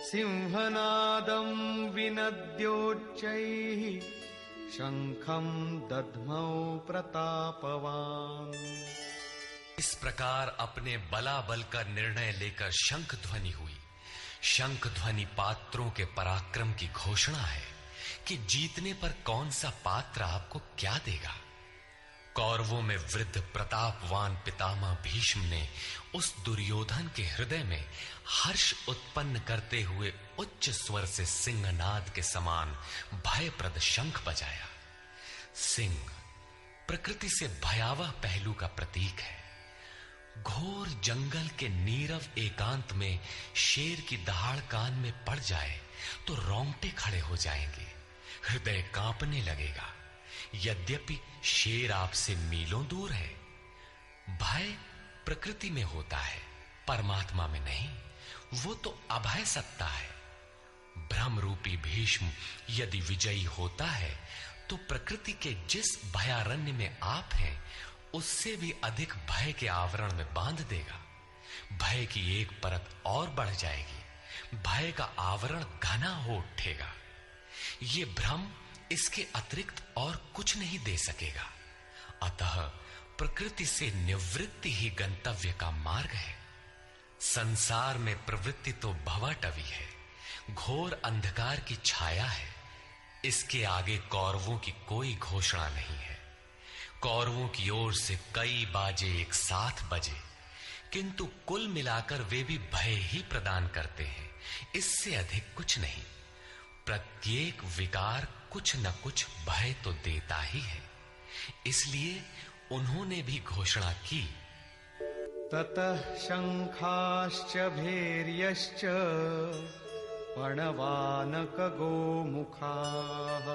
सिंहनादं विनद्योच्चैः शंखं दद्मौ प्रतापवान्। इस प्रकार अपने बलाबल का निर्णय लेकर शंख ध्वनि हुई। शंख ध्वनि पात्रों के पराक्रम की घोषणा है कि जीतने पर कौन सा पात्र आपको क्या देगा। कौरवों में वृद्ध प्रतापवान पितामह भीष्म ने उस दुर्योधन के हृदय में हर्ष उत्पन्न करते हुए उच्च स्वर से सिंहनाद के समान भयप्रद शंख बजाया। सिंह प्रकृति से भयावह पहलू का प्रतीक है। घोर जंगल के नीरव एकांत में शेर की दहाड़ कान में पड़ जाए तो रोंगटे खड़े हो जाएंगे, हृदय कांपने लगेगा। यद्यपि शेर आपसे मीलों दूर है। भय प्रकृति में होता है, परमात्मा में नहीं। वो तो अभय सत्ता है। भ्रम रूपी भीष्म यदि विजयी होता है तो प्रकृति के जिस भयारण्य में आप हैं उससे भी अधिक भय के आवरण में बांध देगा। भय की एक परत और बढ़ जाएगी, भय का आवरण घना हो उठेगा। ये भ्रम इसके अतिरिक्त और कुछ नहीं दे सकेगा। अतः प्रकृति से निवृत्ति ही गंतव्य का मार्ग है। संसार में प्रवृत्ति तो भवाटवी है, घोर अंधकार की छाया है। इसके आगे कौरवों की कोई घोषणा नहीं है। कौरवों की ओर से कई बाजे एक साथ बजे, किंतु कुल मिलाकर वे भी भय ही प्रदान करते हैं, इससे अधिक कुछ नहीं। प्रत्येक विकार कुछ न कुछ भय तो देता ही है। इसलिए उन्होंने भी घोषणा की, ततः शंखाश्च भैर्यश्च पणवानक गोमुखाः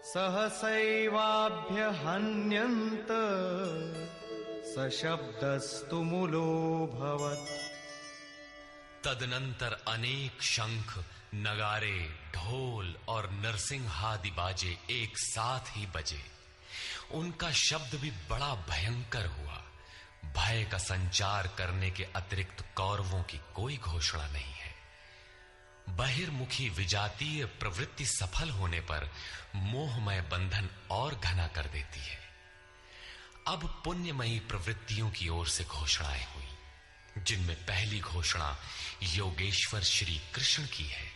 सहसैवाभ्य हन्यन्त सशब्दस्तु मूलोऽभवत्। तदनंतर अनेक शंख, नगारे, ढोल और नरसिंहादि बाजे एक साथ ही बजे। उनका शब्द भी बड़ा भयंकर हुआ। भय का संचार करने के अतिरिक्त कौरवों की कोई घोषणा नहीं है। बहिर्मुखी विजातीय प्रवृत्ति सफल होने पर मोहमय बंधन और घना कर देती है। अब पुण्यमयी प्रवृत्तियों की ओर से घोषणाएं हुई, जिनमें पहली घोषणा योगेश्वर श्री कृष्ण की है।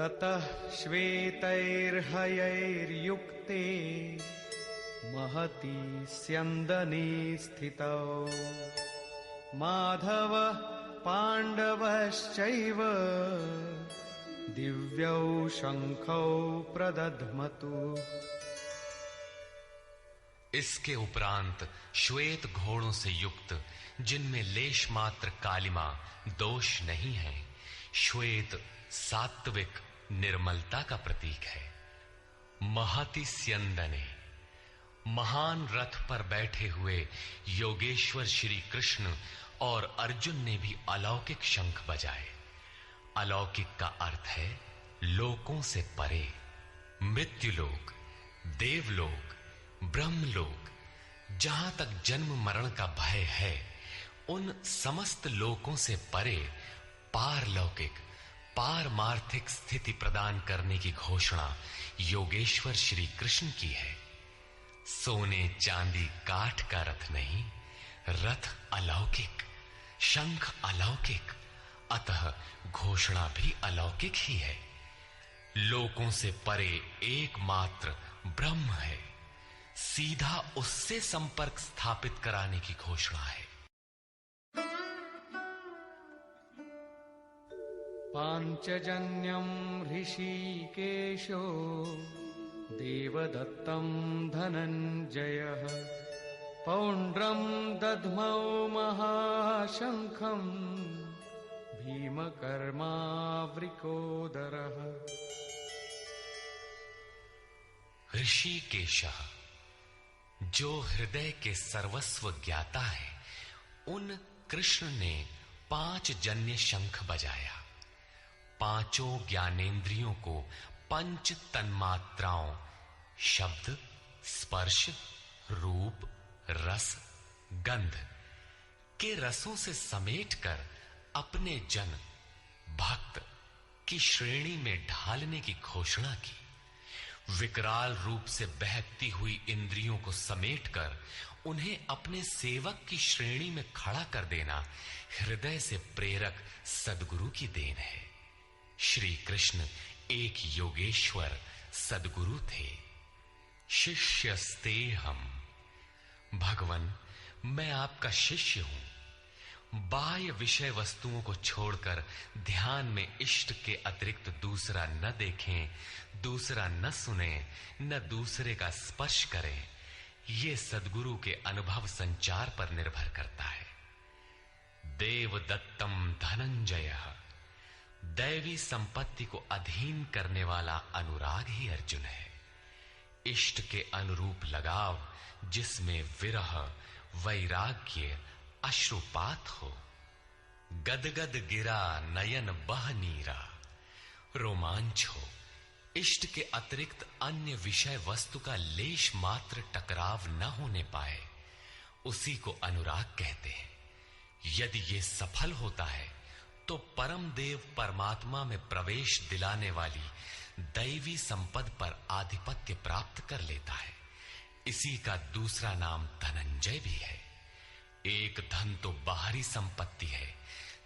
ततः श्वेतैर्हयैर्युक्ते महती स्यन्दने स्थितौ माधवः पाण्डवश्चैव दिव्यौ शंखौ प्रदध्मतु। इसके उपरांत श्वेत घोड़ों से युक्त, जिनमें लेश मात्र कालिमा दोष नहीं है, श्वेत सात्विक निर्मलता का प्रतीक है। महति स्यन्दने, महान रथ पर बैठे हुए योगेश्वर श्री कृष्ण और अर्जुन ने भी अलौकिक शंख बजाए। अलौकिक का अर्थ है लोकों से परे, मृत्युलोक, देवलोक, ब्रह्मलोक, जहां तक जन्म मरण का भय है, उन समस्त लोकों से परे पारलौकिक, पारमार्थिक स्थिति प्रदान करने की घोषणा योगेश्वर श्री कृष्ण की है। सोने चांदी काठ का रथ नहीं, रथ अलौकिक, शंख अलौकिक, अतः घोषणा भी अलौकिक ही है। लोकों से परे एकमात्र ब्रह्म है, सीधा उससे संपर्क स्थापित कराने की घोषणा है। पांचजन्यं ऋषिकेशो देवदत्तं धनञ्जयः पौण्ड्रं दध्मौ महाशंखं भीमकर्मावृकोदरः। ऋषिकेशः, जो हृदय के सर्वस्व ज्ञाता है, उन कृष्ण ने 5 जन्य शंख बजाया। पांचों ज्ञानेंद्रियों को पंच तन्मात्राओं शब्द, स्पर्श, रूप, रस, गंध के रसों से समेटकर अपने जन भक्त की श्रेणी में ढालने की घोषणा की। विकराल रूप से बहकती हुई इंद्रियों को समेटकर उन्हें अपने सेवक की श्रेणी में खड़ा कर देना हृदय से प्रेरक सद्गुरु की देन है। श्री कृष्ण एक योगेश्वर सद्गुरु थे। शिष्यस्तेहम, भगवन मैं आपका शिष्य हूं। बाह्य विषय वस्तुओं को छोड़कर ध्यान में इष्ट के अतिरिक्त दूसरा न देखें, दूसरा न सुने, न दूसरे का स्पर्श करें। ये सद्गुरु के अनुभव संचार पर निर्भर करता है। देवदत्तम धनंजयः, दैवी संपत्ति को अधीन करने वाला अनुराग ही अर्जुन है। इष्ट के अनुरूप लगाव, जिसमें विरह, वैराग्य, अश्रुपात हो। गदगद गिरा नयन बह नीरा, रोमांच हो। इष्ट के अतिरिक्त अन्य विषय वस्तु का लेश मात्र टकराव न होने पाए, उसी को अनुराग कहते हैं। यदि ये सफल होता है तो परम देव परमात्मा में प्रवेश दिलाने वाली दैवी संपद पर आधिपत्य प्राप्त कर लेता है। इसी का दूसरा नाम धनंजय भी है। एक धन तो बाहरी संपत्ति है,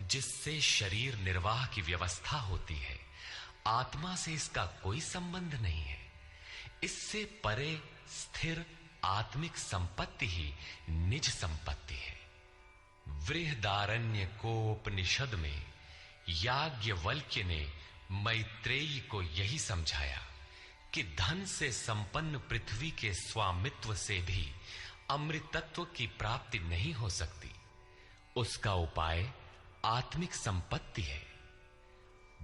जिससे शरीर निर्वाह की व्यवस्था होती है। आत्मा से इसका कोई संबंध नहीं है। इससे परे स्थिर आत्मिक संपत्ति ही निज संपत्ति है। बृहदारण्य कोपनिषद में याज्ञवल्क्य ने मैत्रेयी को यही समझाया कि धन से संपन्न पृथ्वी के स्वामित्व से भी अमृतत्व की प्राप्ति नहीं हो सकती। उसका उपाय आत्मिक संपत्ति है।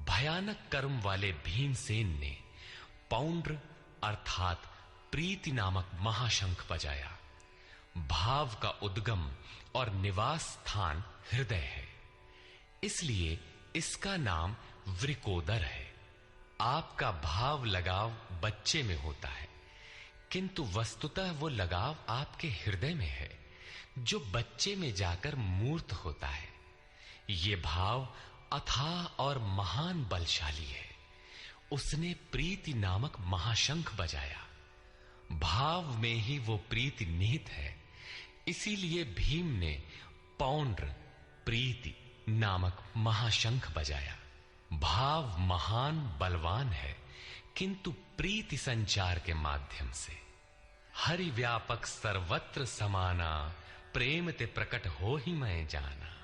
भयानक कर्म वाले भीमसेन ने पौंड्र अर्थात प्रीति नामक महाशंख बजाया। भाव का उद्गम और निवास स्थान हृदय है, इसलिए इसका नाम वृकोदर है। आपका भाव लगाव बच्चे में होता है, किंतु वस्तुतः वो लगाव आपके हृदय में है, जो बच्चे में जाकर मूर्त होता है। ये भाव अथाह और महान बलशाली है। उसने प्रीति नामक महाशंख बजाया। भाव में ही वो प्रीति निहित है, इसीलिए भीम ने पौंड्र प्रीति नामक महाशंख बजाया। भाव महान बलवान है, किंतु प्रीति संचार के माध्यम से। हरि व्यापक सर्वत्र समाना, प्रेम ते प्रकट हो ही मैं जाना।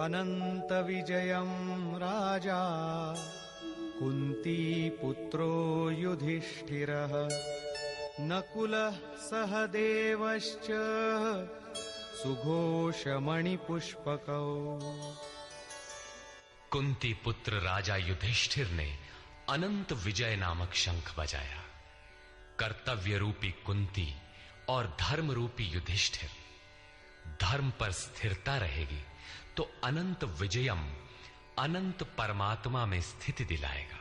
अनंत विजयं राजा कुंती पुत्रो युधिष्ठिरः, नकुलः सहदेवश्च सुघोषमणिपुष्पकौ। कुंती पुत्र राजा युधिष्ठिर ने अनंत विजय नामक शंख बजाया। कर्तव्य रूपी कुंती और धर्म रूपी युधिष्ठिर। धर्म पर स्थिरता रहेगी तो अनंत विजयम, अनंत परमात्मा में स्थिति दिलाएगा।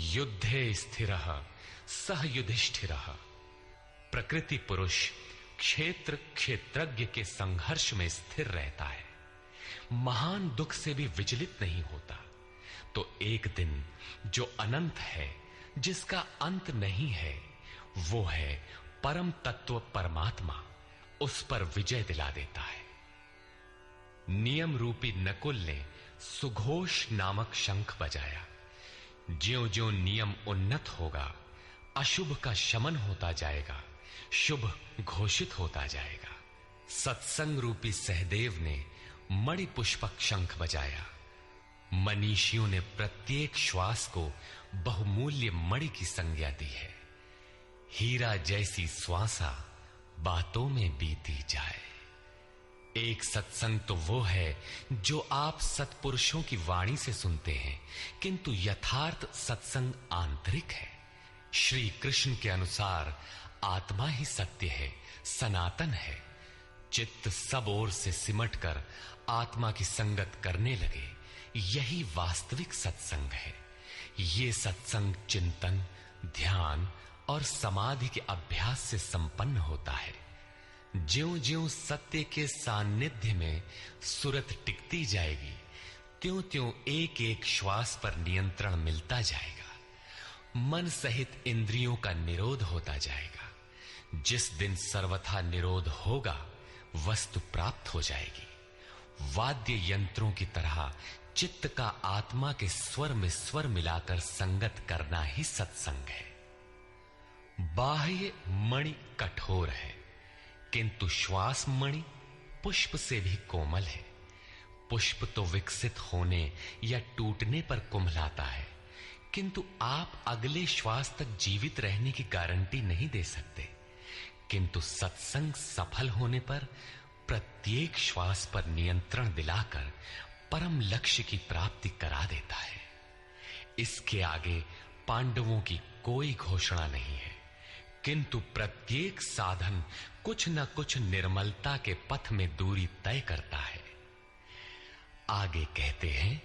युद्धे स्थिरः सह युधिष्ठिरः। प्रकृति पुरुष क्षेत्र क्षेत्रज्ञ के संघर्ष में स्थिर रहता है, महान दुख से भी विचलित नहीं होता। तो एक दिन जो अनंत है, जिसका अंत नहीं है, वो है परम तत्व परमात्मा, उस पर विजय दिला देता है। नियम रूपी नकुल ने सुघोष नामक शंख बजाया। ज्यों ज्यों नियम उन्नत होगा, अशुभ का शमन होता जाएगा, शुभ घोषित होता जाएगा। सत्संग रूपी सहदेव ने मणि पुष्पक शंख बजाया। मनीषियों ने प्रत्येक श्वास को बहुमूल्य मणि की संज्ञा दी है। हीरा जैसी श्वासा बातों में बीती जाए। एक सत्संग तो वो है जो आप सत्पुरुषों की वाणी से सुनते हैं, किंतु यथार्थ सत्संग आंतरिक है। श्री कृष्ण के अनुसार आत्मा ही सत्य है, सनातन है। चित्त सब ओर से सिमटकर आत्मा की संगत करने लगे, यही वास्तविक सत्संग है। ये सत्संग चिंतन, ध्यान और समाधि के अभ्यास से संपन्न होता है। ज्यों-ज्यों सत्य के सान्निध्य में सुरत टिकती जाएगी, त्यों-त्यों एक एक श्वास पर नियंत्रण मिलता जाएगा। मन सहित इंद्रियों का निरोध होता जाएगा। जिस दिन सर्वथा निरोध होगा, वस्तु प्राप्त हो जाएगी। वाद्य यंत्रों की तरह चित्त का आत्मा के स्वर में स्वर मिलाकर संगत करना ही सत्संग है। बाह्य मणि कठोर है, किंतु श्वास मणि पुष्प से भी कोमल है। पुष्प तो विकसित होने या टूटने पर कुम्हलाता है, किंतु आप अगले श्वास तक जीवित रहने की गारंटी नहीं दे सकते। किंतु सत्संग सफल होने पर प्रत्येक श्वास पर नियंत्रण दिलाकर परम लक्ष्य की प्राप्ति करा देता है। इसके आगे पांडवों की कोई घोषणा नहीं है, किंतु प्रत्येक साधन कुछ न कुछ निर्मलता के पथ में दूरी तय करता है। आगे कहते हैं,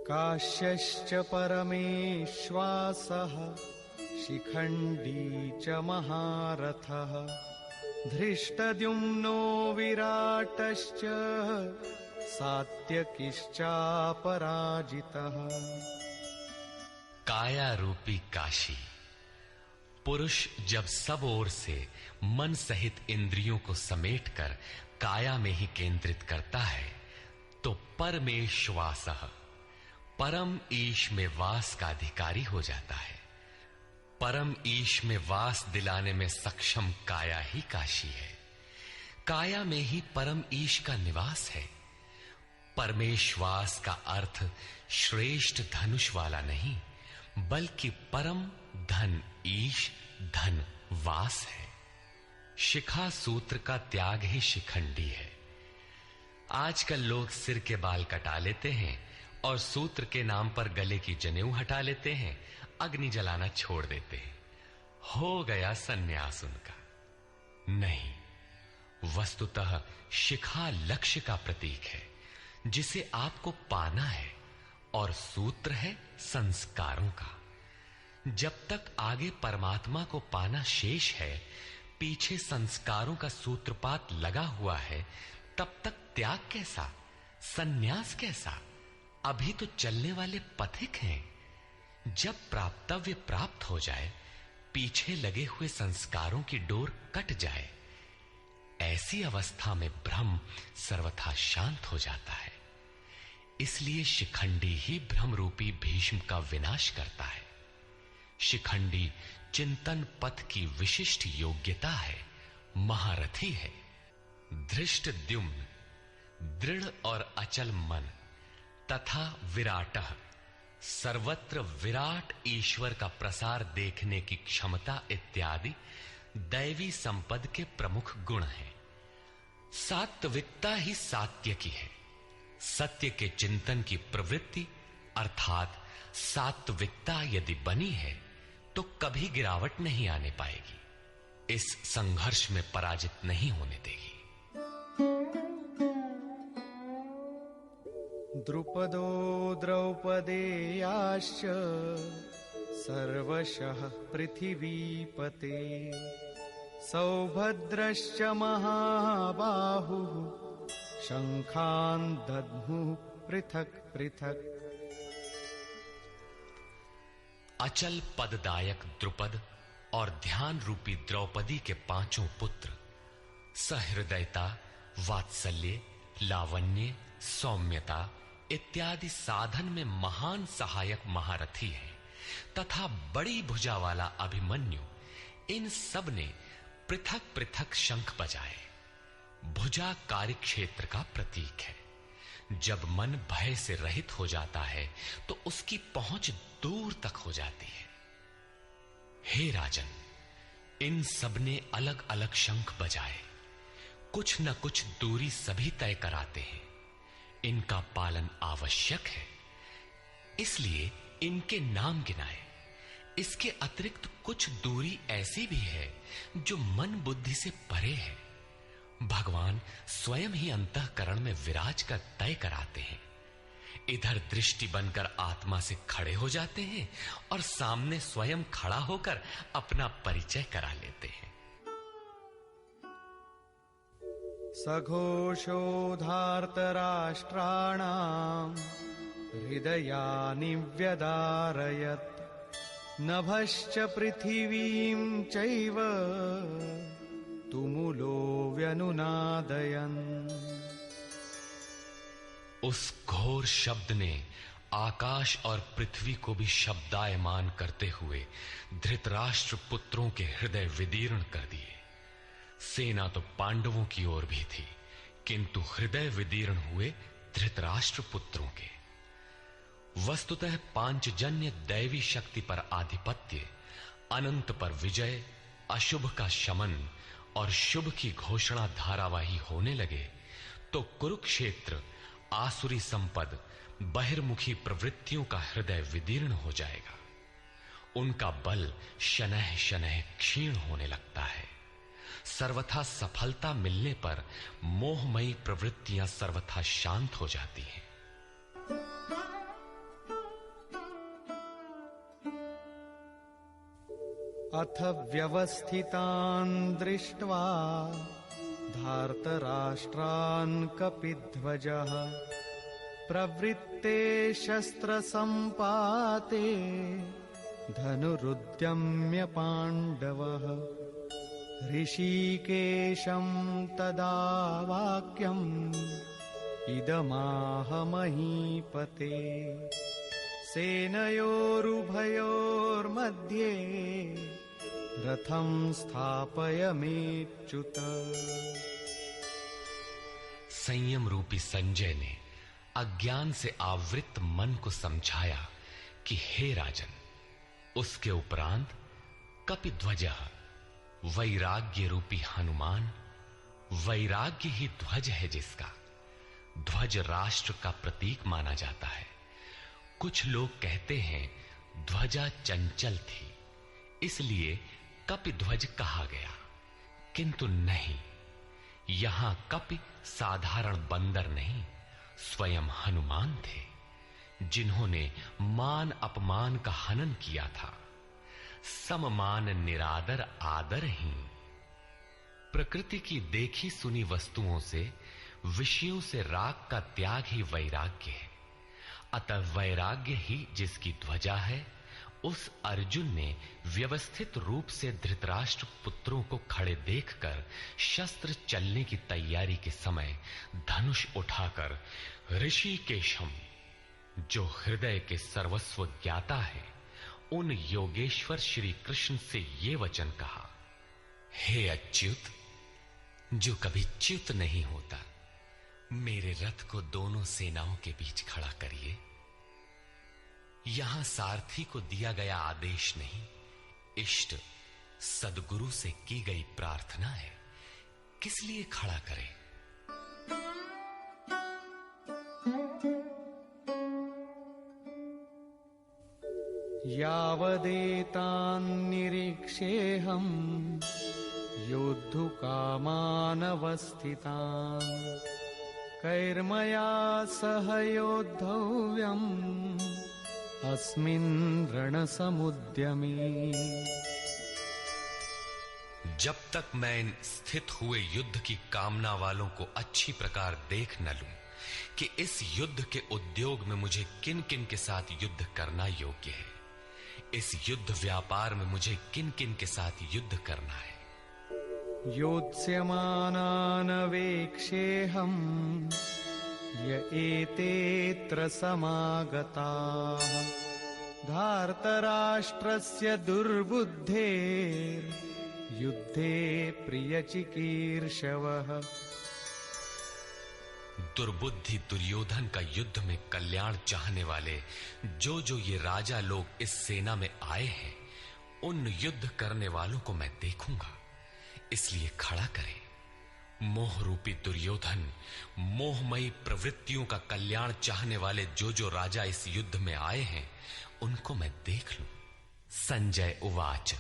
काश्यश्च परमेश्वासः शिखण्डी च महारथः धृष्टद्युम्नो विराटश्च सात्यकिश्चापराजितः। काया रूपी काशी। पुरुष जब सब ओर से मन सहित इंद्रियों को समेटकर काया में ही केंद्रित करता है, तो परमेश्वासः, परम ईश में वास का अधिकारी हो जाता है। परम ईश में वास दिलाने में सक्षम काया ही काशी है। काया में ही परम ईश का निवास है। परमेश्वास का अर्थ श्रेष्ठ धनुष वाला नहीं, बल्कि परम धन ईश धन वास है। शिखा सूत्र का त्याग ही शिखंडी है। आजकल लोग सिर के बाल कटा लेते हैं और सूत्र के नाम पर गले की जनेऊ हटा लेते हैं, अग्नि जलाना छोड़ देते हैं। हो गया सन्यास उनका। नहीं, वस्तुतः शिखा लक्ष्य का प्रतीक है जिसे आपको पाना है, और सूत्र है संस्कारों का। जब तक आगे परमात्मा को पाना शेष है, पीछे संस्कारों का सूत्रपात लगा हुआ है, तब तक त्याग कैसा, सन्यास कैसा? अभी तो चलने वाले पथिक हैं। जब प्राप्तव्य प्राप्त हो जाए, पीछे लगे हुए संस्कारों की डोर कट जाए, ऐसी अवस्था में ब्रह्म सर्वथा शांत हो जाता है। इसलिए शिखंडी ही ब्रह्म रूपी भीष्म का विनाश करता है। शिखंडी चिंतन पथ की विशिष्ट योग्यता है, महारथी है। धृष्टद्युम्न दृढ़ और अचल मन तथा विराटः सर्वत्र विराट ईश्वर का प्रसार देखने की क्षमता इत्यादि दैवी संपद के प्रमुख गुण हैं। सात्विकता ही सात्य की है। सत्य के चिंतन की प्रवृत्ति अर्थात सात्विकता यदि बनी है तो कभी गिरावट नहीं आने पाएगी, इस संघर्ष में पराजित नहीं होने देगी। द्रुपदो द्रौपदेयाश्च सर्वशः पृथिवीपते सौभद्रश्च महाबाहुः शंखान् दद्मुः पृथक् पृथक्। अचल पददायक द्रुपद और ध्यान रूपी द्रौपदी के पांचों पुत्र सहृदयता, वात्सल्य, लावण्य, सौम्यता इत्यादि साधन में महान सहायक महारथी हैं तथा बड़ी भुजा वाला अभिमन्यु, इन सब ने पृथक पृथक शंख बजाए। भुजा कार्यक्षेत्र का प्रतीक है। जब मन भय से रहित हो जाता है तो उसकी पहुंच दूर तक हो जाती है। हे राजन, इन सब ने अलग अलग शंख बजाए, कुछ न कुछ दूरी सभी तय कराते हैं। इनका पालन आवश्यक है, इसलिए इनके नाम गिनाए। इसके अतिरिक्त कुछ दूरी ऐसी भी है जो मन बुद्धि से परे है। भगवान स्वयं ही अंतःकरण में विराज कर तय कराते हैं। इधर दृष्टि बनकर आत्मा से खड़े हो जाते हैं और सामने स्वयं खड़ा होकर अपना परिचय करा लेते हैं। सघोषो धार्तराष्ट्राणाम् हृदयानि व्यदारयत् नभश्च पृथिवीं चैव तुमुलो व्यनुनादयन्। उस घोर शब्द ने आकाश और पृथ्वी को भी शब्दायमान करते हुए धृतराष्ट्र पुत्रों के हृदय विदीर्ण कर दिए। सेना तो पांडवों की ओर भी थी, किंतु हृदय विदीर्ण हुए धृतराष्ट्र पुत्रों के। वस्तुतः पांचजन्य दैवी शक्ति पर आधिपत्य, अनंत पर विजय, अशुभ का शमन और शुभ की घोषणा धारावाही होने लगे तो कुरुक्षेत्र आसुरी संपद, बहिर्मुखी प्रवृत्तियों का हृदय विदीर्ण हो जाएगा। उनका बल शनैः शनैः क्षीण होने लगता है। सर्वथा सफलता मिलने पर मोहमयी प्रवृत्तियां सर्वथा शांत हो जाती हैं। अथ व्यवस्थितान् दृष्ट्वा धार्तराष्ट्रान् कपिध्वजः प्रवृत्ते शस्त्रसम्पाते धनुरुद्यम्य पाण्डवः ऋषिकेशं तदा वाक्यम् इदमाह महीपते सेनयोरुभयोर्मध्ये रथं स्थापयमेच्युत। संयम रूपी संजय ने अज्ञान से आवृत मन को समझाया कि हे राजन, उसके उपरांत कपिध्वजः वैराग्य रूपी हनुमान, वैराग्य ही ध्वज है जिसका। ध्वज राष्ट्र का प्रतीक माना जाता है। कुछ लोग कहते हैं ध्वजा चंचल थी, इसलिए कपिध्वज कहा गया, किंतु नहीं। यहां कपि साधारण बंदर नहीं, स्वयं हनुमान थे, जिन्होंने मान अपमान का हनन किया था। सममान निरादर आदरहीन। प्रकृति की देखी सुनी वस्तुओं से, विषयों से राग का त्याग ही वैराग्य है। अतः वैराग्य ही जिसकी ध्वजा है, उस अर्जुन ने व्यवस्थित रूप से धृतराष्ट्र पुत्रों को खड़े देखकर शस्त्र चलने की तैयारी के समय धनुष उठाकर ऋषिकेशम, जो हृदय के सर्वस्व ज्ञाता है, उन योगेश्वर श्री कृष्ण से ये वचन कहा, हे अच्युत, जो कभी च्युत नहीं होता, मेरे रथ को दोनों सेनाओं के बीच खड़ा करिए। यहां सारथी को दिया गया आदेश नहीं, इष्ट सदगुरु से की गई प्रार्थना है, किस लिए खड़ा करें? यावदेतान्निरीक्षेऽहम् योद्धुकामानवस्थितान् कैर्मया सह योद्धव्यम् अस्मिन् रणसमुद्यमे। जब तक मैं इन स्थित हुए युद्ध की कामना वालों को अच्छी प्रकार देख न लूं कि इस युद्ध के उद्योग में मुझे किन किन के साथ युद्ध करना योग्य है, इस युद्ध व्यापार में मुझे किन किन के साथ युद्ध करना है। योत्स्यमानानवेक्षेऽहम् य एतेऽत्र समागताः धार्तराष्ट्रस्य दुर्बुद्धेर्युद्धे प्रियचिकीर्षवः। दुर्बुद्धि दुर्योधन का युद्ध में कल्याण चाहने वाले जो जो ये राजा लोग इस सेना में आए हैं, उन युद्ध करने वालों को मैं देखूंगा, इसलिए खड़ा करें। मोह रूपी दुर्योधन, मोहमयी प्रवृत्तियों का कल्याण चाहने वाले जो जो राजा इस युद्ध में आए हैं, उनको मैं देख लूं। संजय उवाच।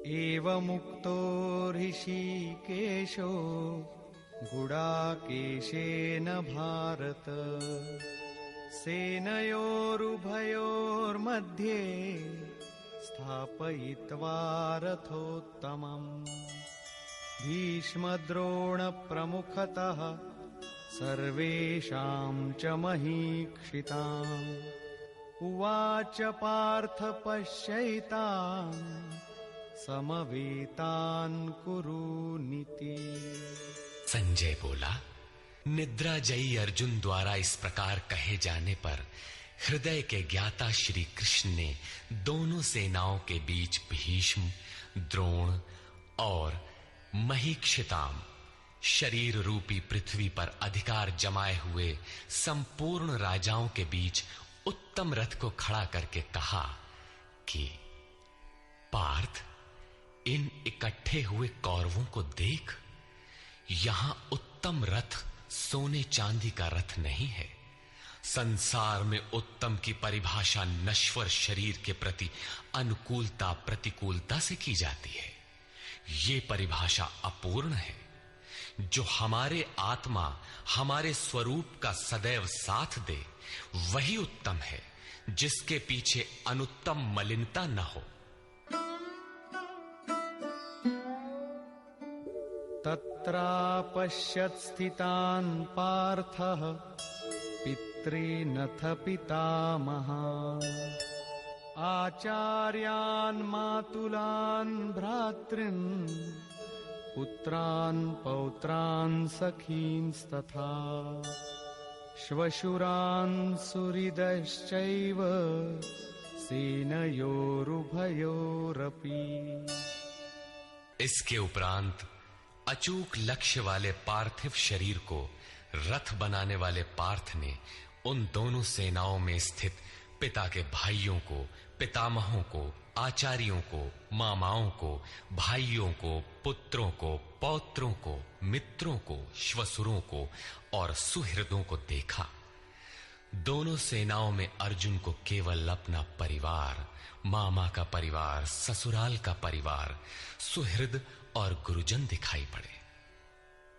एवमुक्तो ऋषिकेशो गुडाकेशेन भारत सेनयोरुभयोर्मध्ये स्थापयित्वा रथोत्तमम् भीष्मद्रोणप्रमुखतः सर्वेषां च महीक्षिताम् उवाच पार्थ पश्यैतान् समवेतान् कुरुनीति। संजय बोला, निद्राजयी अर्जुन द्वारा इस प्रकार कहे जाने पर हृदय के ज्ञाता श्री कृष्ण ने दोनों सेनाओं के बीच भीष्म, द्रोण और महीक्षिताम शरीर रूपी पृथ्वी पर अधिकार जमाए हुए संपूर्ण राजाओं के बीच उत्तम रथ को खड़ा करके कहा कि पार्थ, इन इकट्ठे हुए कौरवों को देख, यहां उत्तम रथ सोने चांदी का रथ नहीं है। संसार में उत्तम की परिभाषा नश्वर शरीर के प्रति अनुकूलता प्रतिकूलता से की जाती है। ये परिभाषा अपूर्ण है। जो हमारे आत्मा, हमारे स्वरूप का सदैव साथ दे, वही उत्तम है, जिसके पीछे अनुत्तम मलिनता न हो। तत्रापश्यत् स्थितान् पार्थः पितॄनथ पितामहान् आचार्यान् मातुलान् भ्रातॄन् पुत्रान् पौत्रान् सखींस्तथा श्वशुरान् सुहृदश्चैव सेनयोरुभयोरपि। इसके उपरांत अचूक लक्ष्य वाले पार्थिव शरीर को रथ बनाने वाले पार्थ ने उन दोनों सेनाओं में स्थित पिता के भाइयों को, पितामहों को, आचार्यों को, मामाओं को, भाइयों को, पुत्रों को, पौत्रों को, मित्रों को, श्वसुरों को और सुहृदों को देखा। दोनों सेनाओं में अर्जुन को केवल अपना परिवार, मामा का परिवार, ससुराल का परिवार, सुहृद और गुरुजन दिखाई पड़े।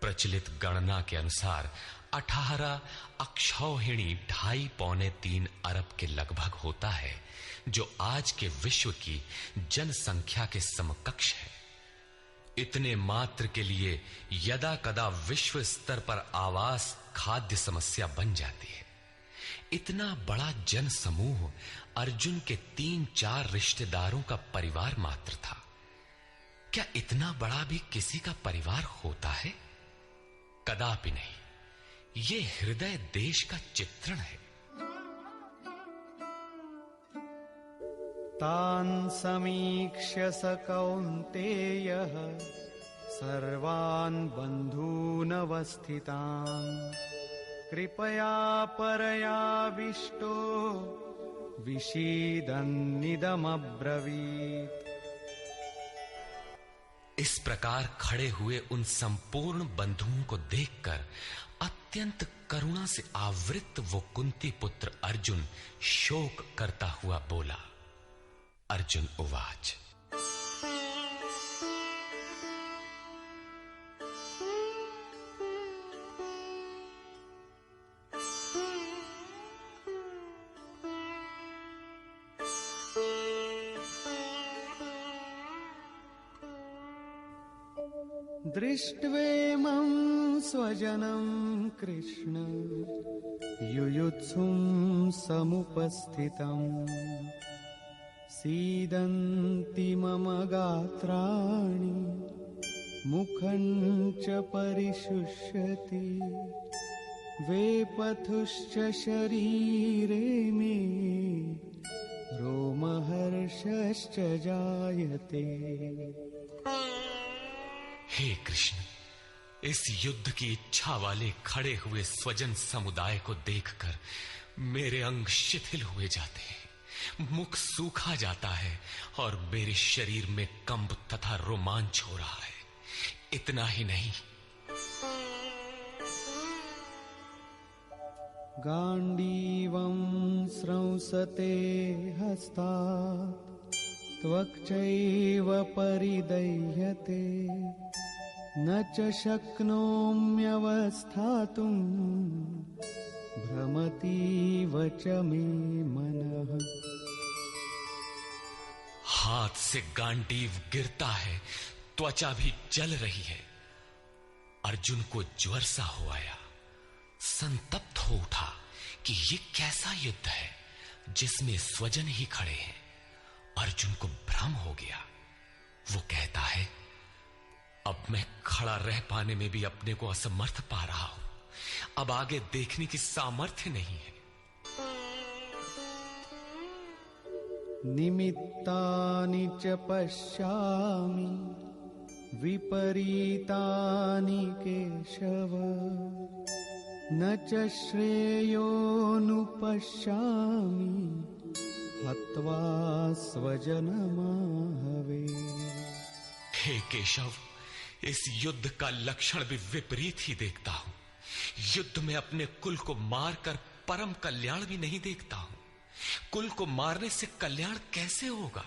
प्रचलित गणना के अनुसार 18 अक्षौहिणी 2.5-3 अरब के लगभग होता है, जो आज के विश्व की जनसंख्या के समकक्ष है। इतने मात्र के लिए यदा कदा विश्व स्तर पर आवास खाद्य समस्या बन जाती है। इतना बड़ा जन समूह अर्जुन के 3-4 रिश्तेदारों का परिवार मात्र था। क्या इतना बड़ा भी किसी का परिवार होता है? कदापि नहीं। ये हृदय देश का चित्रण है। तान् समीक्ष्य स कौन्तेयः सर्वान् बन्धूनवस्थितान् कृपया परयाविष्टो विषीदन्निदमब्रवीत्। इस प्रकार खड़े हुए उन संपूर्ण बंधुओं को देखकर अत्यंत करुणा से आवृत वो कुंती पुत्र अर्जुन शोक करता हुआ बोला। अर्जुन उवाच। दृष्ट्वेमं स्वजनं कृष्ण युयुत्सुं समुपस्थितम् सीदन्ति मम गात्राणि मुखं च परिशुष्यति वेपथुश्च शरीरे मे रोमहर्षश्च जायते। हे कृष्ण, इस युद्ध की इच्छा वाले खड़े हुए स्वजन समुदाय को देखकर मेरे अंग शिथिल हुए जाते हैं, मुख सूखा जाता है और मेरे शरीर में कंप तथा रोमांच हो रहा है। इतना ही नहीं, गांडीवं स्रंसते हस्तात् त्वक्चैव परिदह्यते न च शक्नोम्यवस्थातुं भ्रमतीव च मे मनः। हाथ से गांडीव गिरता है, त्वचा भी जल रही है। अर्जुन को ज्वर सा हो आया, संतप्त हो उठा कि ये कैसा युद्ध है जिसमें स्वजन ही खड़े हैं। अर्जुन को भ्रम हो गया। वो कहता है, अब मैं खड़ा रह पाने में भी अपने को असमर्थ पा रहा हूं। अब आगे देखने की सामर्थ्य नहीं है। निमित्तानि च पश्यामि विपरीतानि केशव न च श्रेयोनुपश्यामि हत्वा स्वजनमाहवे। हे केशव, इस युद्ध का लक्षण भी विपरीत ही देखता हूं। युद्ध में अपने कुल को मारकर परम कल्याण भी नहीं देखता हूं। कुल को मारने से कल्याण कैसे होगा?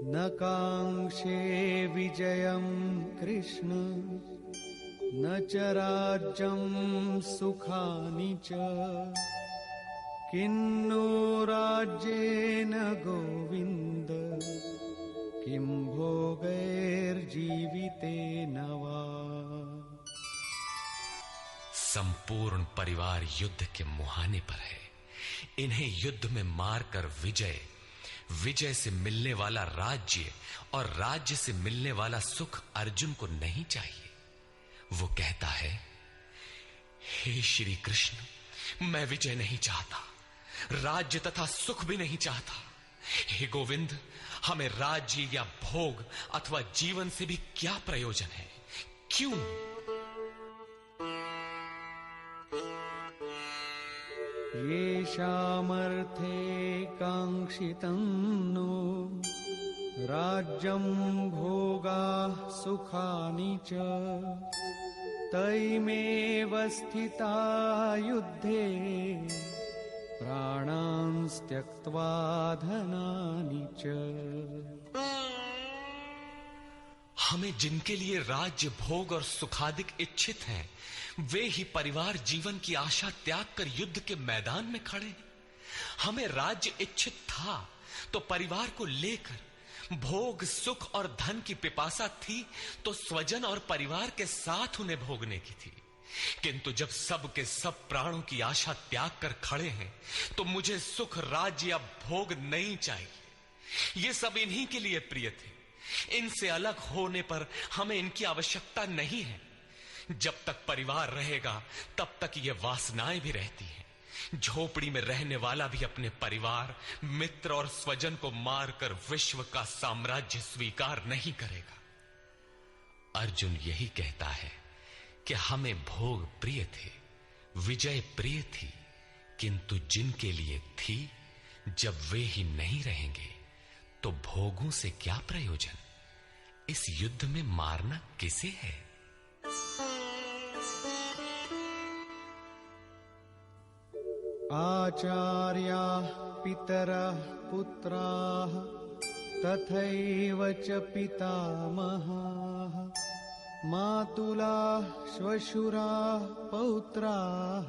न कांक्षे विजयं कृष्ण न च राज्यं सुखानि च किन्नो राज्येन गोविन्द किं भोगैर्जीवितेन वा। संपूर्ण परिवार युद्ध के मुहाने पर है। इन्हें युद्ध में मारकर विजय से मिलने वाला राज्य और राज्य से मिलने वाला सुख अर्जुन को नहीं चाहिए। वो कहता है, हे श्री कृष्ण, मैं विजय नहीं चाहता, राज्य तथा सुख भी नहीं चाहता। हे गोविंद, हमें राज्य या भोग अथवा जीवन से भी क्या प्रयोजन है? क्यों? येषामर्थे काङ्क्षितं नो राज्यं भोगाः सुखानि च तैमेव स्थिता युद्धे प्राणान् त्यक्त्वा धनानि च। हमें जिनके लिए राज्य भोग और सुखादिक इच्छित हैं, वे ही परिवार जीवन की आशा त्याग कर युद्ध के मैदान में खड़े हैं। हमें राज्य इच्छित था तो परिवार को लेकर भोग, सुख और धन की पिपासा थी तो स्वजन और परिवार के साथ उन्हें भोगने की थी। किंतु जब सब के सब प्राणों की आशा त्याग कर खड़े हैं तो मुझे सुख, राज्य या भोग नहीं चाहिए। ये सब इन्हीं के लिए प्रिय थे। इनसे अलग होने पर हमें इनकी आवश्यकता नहीं है। जब तक परिवार रहेगा तब तक ये वासनाएं भी रहती हैं। झोपड़ी में रहने वाला भी अपने परिवार, मित्र और स्वजन को मारकर विश्व का साम्राज्य स्वीकार नहीं करेगा। अर्जुन यही कहता है कि हमें भोग प्रिय थे, विजय प्रिय थी, किंतु जिनके लिए थी, जब वे ही नहीं रहेंगे तो भोगों से क्या प्रयोजन? इस युद्ध में मारना किसे है? आचार्याः पितरः पुत्राः तथैव च पितामहाः मातुलाः श्वशुराः पौत्राः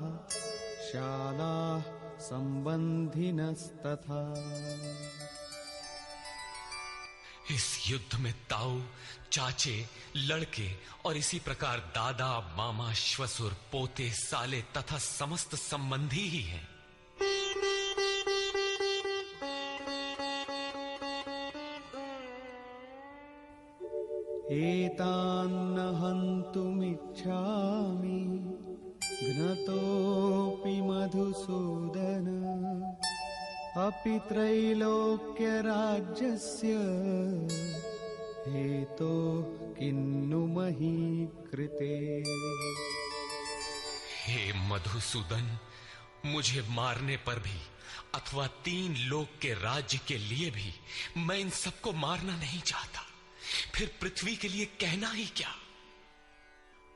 शालाः संबंधिनस्तथा। इस युद्ध में ताऊ, चाचे, लड़के और इसी प्रकार दादा, मामा, श्वसुर, पोते, साले तथा समस्त संबंधी ही हैं। एतान्न हन्तुमिच्छामि घ्नतोऽपि मधुसूदन अपि त्रैलोक्यराज्यस्य हेतो किन्नु मही कृते। हे मधुसूदन, मुझे मारने पर भी अथवा 3 लोक के राज्य के लिए भी मैं इन सबको मारना नहीं चाहता। फिर पृथ्वी के लिए कहना ही क्या?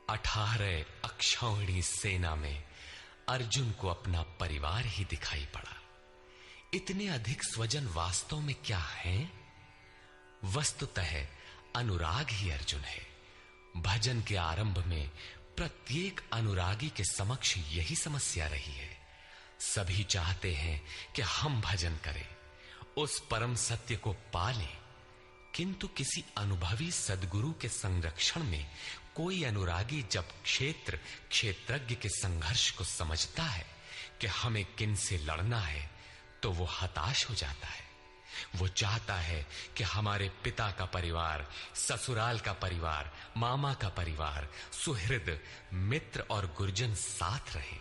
18 अक्षौहिणी सेना में अर्जुन को अपना परिवार ही दिखाई पड़ा। इतने अधिक स्वजन वास्तव में क्या हैं? वस्तुतः अनुराग ही अर्जुन है। भजन के आरंभ में प्रत्येक अनुरागी के समक्ष यही समस्या रही है। सभी चाहते हैं कि हम भजन करें, उस परम सत्य को पालें, किंतु किसी अनुभवी सद्गुरु के संरक्षण में कोई अनुरागी जब क्षेत्रज्ञ के संघर्ष को समझता है कि हमें किन से लड़ना है, तो वो हताश हो जाता है। वो चाहता है कि हमारे पिता का परिवार, ससुराल का परिवार, मामा का परिवार, सुहृद, मित्र और गुरुजन साथ रहे,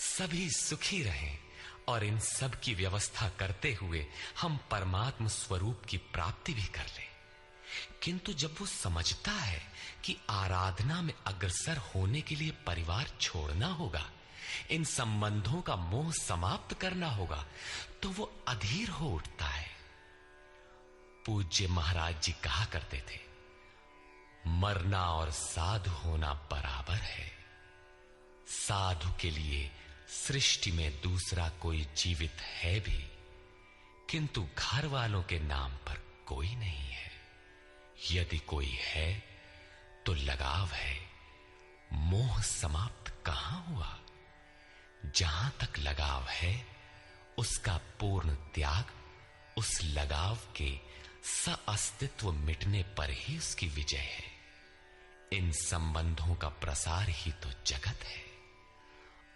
सभी सुखी रहें और इन सब की व्यवस्था करते हुए हम परमात्म स्वरूप की प्राप्ति भी कर लें। किंतु जब वो समझता है कि आराधना में अग्रसर होने के लिए परिवार छोड़ना होगा, इन संबंधों का मोह समाप्त करना होगा, तो वो अधीर हो उठता है। पूज्य महाराज जी कहा करते थे, मरना और साधु होना बराबर है। साधु के लिए सृष्टि में दूसरा कोई जीवित है भी, किंतु घर वालों के नाम पर कोई नहीं है। यदि कोई है तो लगाव है। मोह समाप्त कहां हुआ? जहां तक लगाव है उसका पूर्ण त्याग, उस लगाव के अस्तित्व मिटने पर ही उसकी विजय है। इन संबंधों का प्रसार ही तो जगत है,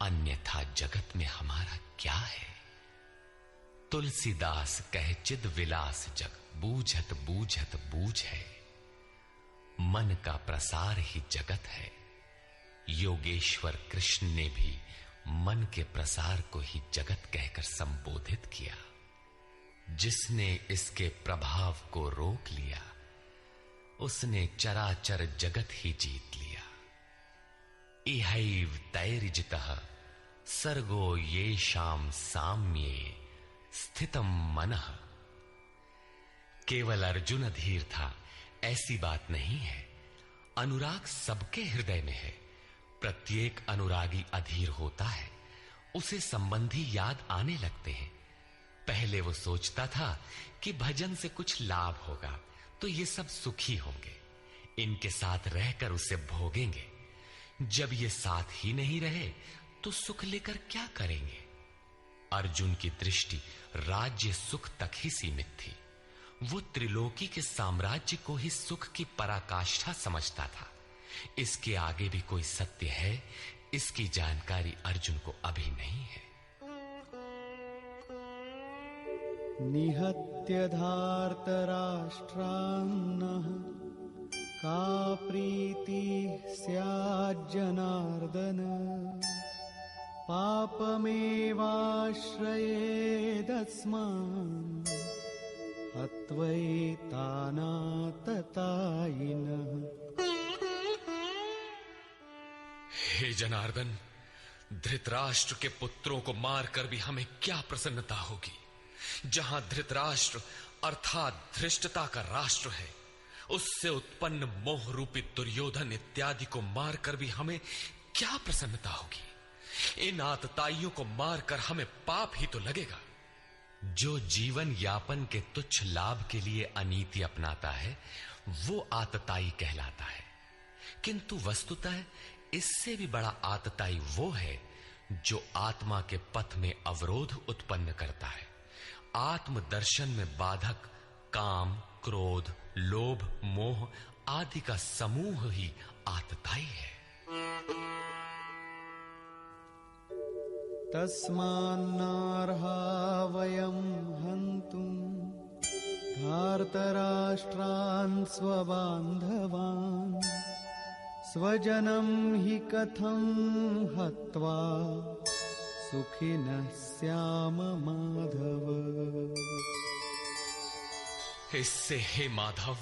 अन्यथा जगत में हमारा क्या है? तुलसीदास कहे चिद विलास जग, बूझत बूझत बूझ है। मन का प्रसार ही जगत है। योगेश्वर कृष्ण ने भी मन के प्रसार को ही जगत कहकर संबोधित किया। जिसने इसके प्रभाव को रोक लिया, उसने चराचर जगत ही जीत लिया। इहैव तैर्जितः सर्गो येषां साम्ये स्थितम मनः। केवल अर्जुन अधीर था, ऐसी बात नहीं है। अनुराग सबके हृदय में है। प्रत्येक अनुरागी अधीर होता है, उसे संबंधी याद आने लगते हैं। पहले वो सोचता था कि भजन से कुछ लाभ होगा तो ये सब सुखी होंगे, इनके साथ रहकर उसे भोगेंगे। जब ये साथ ही नहीं रहे तो सुख लेकर क्या करेंगे? अर्जुन की दृष्टि राज्य सुख तक ही सीमित थी। वो त्रिलोकी के साम्राज्य को ही सुख की पराकाष्ठा समझता था। इसके आगे भी कोई सत्य है, इसकी जानकारी अर्जुन को अभी नहीं है। निहत्य धार्तराष्ट्रान्नः का प्रीतिः स्याज्जनार्दन पापमेवाश्रयेदस्मान् हत्वैतानाततायिनः। हे जनार्दन, धृतराष्ट्र के पुत्रों को मारकर भी हमें क्या प्रसन्नता होगी। जहां धृतराष्ट्र अर्थात धृष्टता का राष्ट्र है, उससे उत्पन्न मोह रूपी दुर्योधन इत्यादि को मारकर भी हमें क्या प्रसन्नता होगी। इन आतताइयों को मारकर हमें पाप ही तो लगेगा। जो जीवन यापन के तुच्छ लाभ के लिए अनीति अपनाता है, वो आतताई कहलाता है। किंतु वस्तुतः इससे भी बड़ा आतताई वो है जो आत्मा के पथ में अवरोध उत्पन्न करता है। आत्मदर्शन में बाधक काम, क्रोध, लोभ, मोह आदि का समूह ही आतताई है। तस्मान्नार्हा वयं हन्तुं धार्तराष्ट्रान् स्वबान्धवान् स्वजनं हि कथं हत्वा सुखिनः स्याम माधव। इससे हे माधव,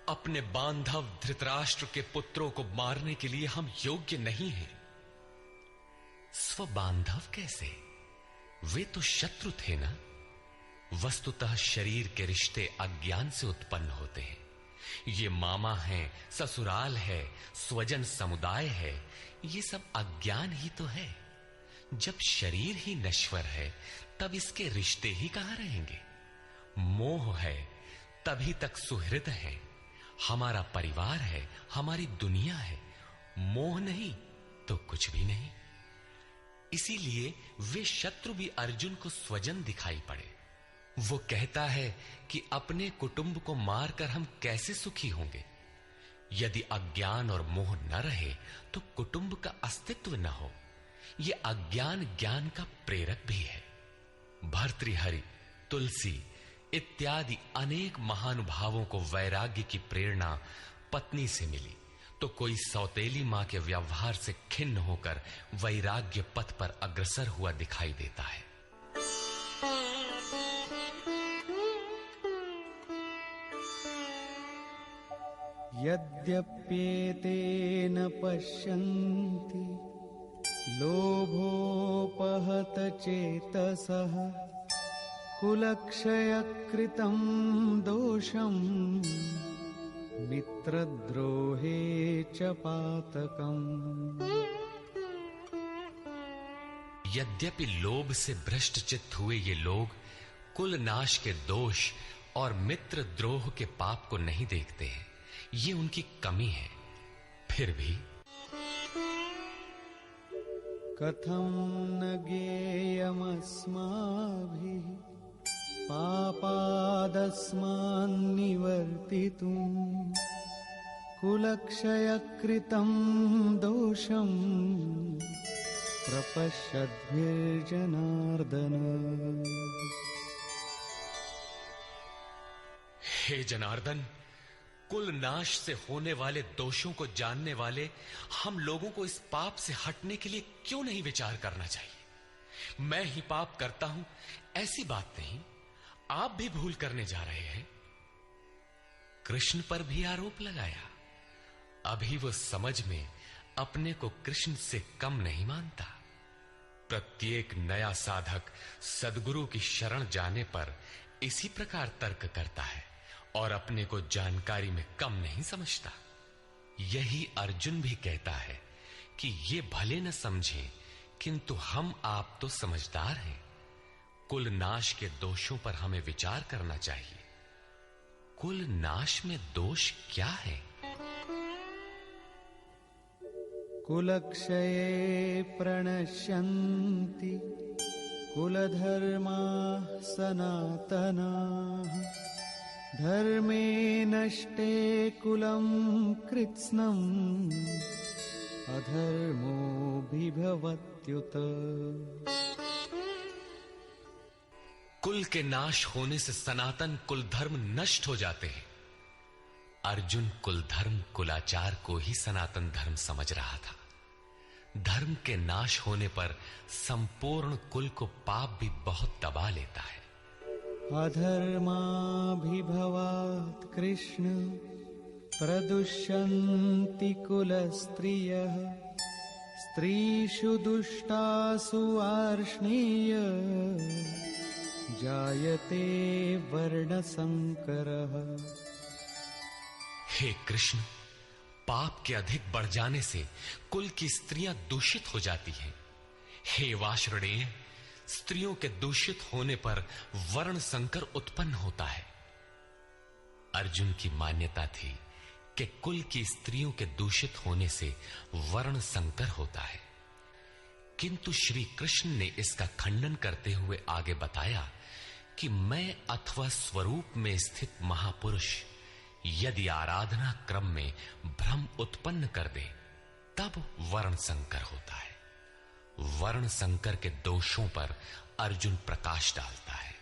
अपने बांधव धृतराष्ट्र के पुत्रों को मारने के लिए हम योग्य नहीं हैं। स्वबांधव कैसे? वे तो शत्रु थे ना। वस्तुतः शरीर के रिश्ते अज्ञान से उत्पन्न होते हैं। ये मामा है, ससुराल है, स्वजन समुदाय है, ये सब अज्ञान ही तो है। जब शरीर ही नश्वर है, तब इसके रिश्ते ही कहां रहेंगे। मोह है तभी तक सुहृद है, हमारा परिवार है, हमारी दुनिया है। मोह नहीं तो कुछ भी नहीं। इसीलिए वे शत्रु भी अर्जुन को स्वजन दिखाई पड़े। वो कहता है कि अपने कुटुंब को मारकर हम कैसे सुखी होंगे। यदि अज्ञान और मोह न रहे तो कुटुंब का अस्तित्व न हो। ये अज्ञान ज्ञान का प्रेरक भी है। भर्तृहरि, तुलसी इत्यादि अनेक महानुभावों को वैराग्य की प्रेरणा पत्नी से मिली, तो कोई सौतेली मां के व्यवहार से खिन्न होकर वैराग्य पथ पर अग्रसर हुआ दिखाई देता है। यद्यप्येतेन पश्यन्ति लोभोपहत चेतसः कुलक्षयकृतं दोषं मित्रद्रोहे च पातकम्। यद्यपि लोभ से भ्रष्ट चित्त हुए ये लोग कुल नाश के दोष और मित्र द्रोह के पाप को नहीं देखते हैं। ये उनकी कमी है। फिर भी कथं न ज्ञेयमस्माभिः पापादस्मान्निवर्तितुं कुलक्षयकृतं दोषं प्रपश्यद्भिर्जनार्दन। हे जनार्दन, कुल नाश से होने वाले दोषों को जानने वाले हम लोगों को इस पाप से हटने के लिए क्यों नहीं विचार करना चाहिए। मैं ही पाप करता हूं ऐसी बात नहीं, आप भी भूल करने जा रहे हैं। कृष्ण पर भी आरोप लगाया। अभी वो समझ में अपने को कृष्ण से कम नहीं मानता। प्रत्येक नया साधक सद्गुरु की शरण जाने पर इसी प्रकार तर्क करता है और अपने को जानकारी में कम नहीं समझता। यही अर्जुन भी कहता है कि ये भले न समझें, किंतु हम आप तो समझदार हैं। कुल नाश के दोषों पर हमें विचार करना चाहिए। कुल नाश में दोष क्या है? कुलक्षये प्रणश्यन्ति कुलधर्माः सनातनाः धर्मे नष्टे कुलं कृत्स्नम् अधर्मोऽभिभवत्युत। कुल के नाश होने से सनातन कुल धर्म नष्ट हो जाते हैं। अर्जुन कुल धर्म कुलाचार को ही सनातन धर्म समझ रहा था। धर्म के नाश होने पर संपूर्ण कुल को पाप भी बहुत दबा लेता है। अधर्माभिभवात् कृष्ण प्रदुष्यन्ति कुलस्त्रियः स्त्रीषु दुष्टासु वार्ष्णेय जायते वर्णसंकरः। हे कृष्ण, पाप के अधिक बढ़ जाने से कुल की स्त्रियां दूषित हो जाती हैं। हे वार्ष्णेय, स्त्रियों के दूषित होने पर वर्ण संकर उत्पन्न होता है। अर्जुन की मान्यता थी कि कुल की स्त्रियों के दूषित होने से वर्ण संकर होता है, किंतु श्री कृष्ण ने इसका खंडन करते हुए आगे बताया कि मैं अथवा स्वरूप में स्थित महापुरुष यदि आराधना क्रम में भ्रम उत्पन्न कर दे तब वर्ण संकर होता है। वर्ण संकर के दोषों पर अर्जुन प्रकाश डालता है।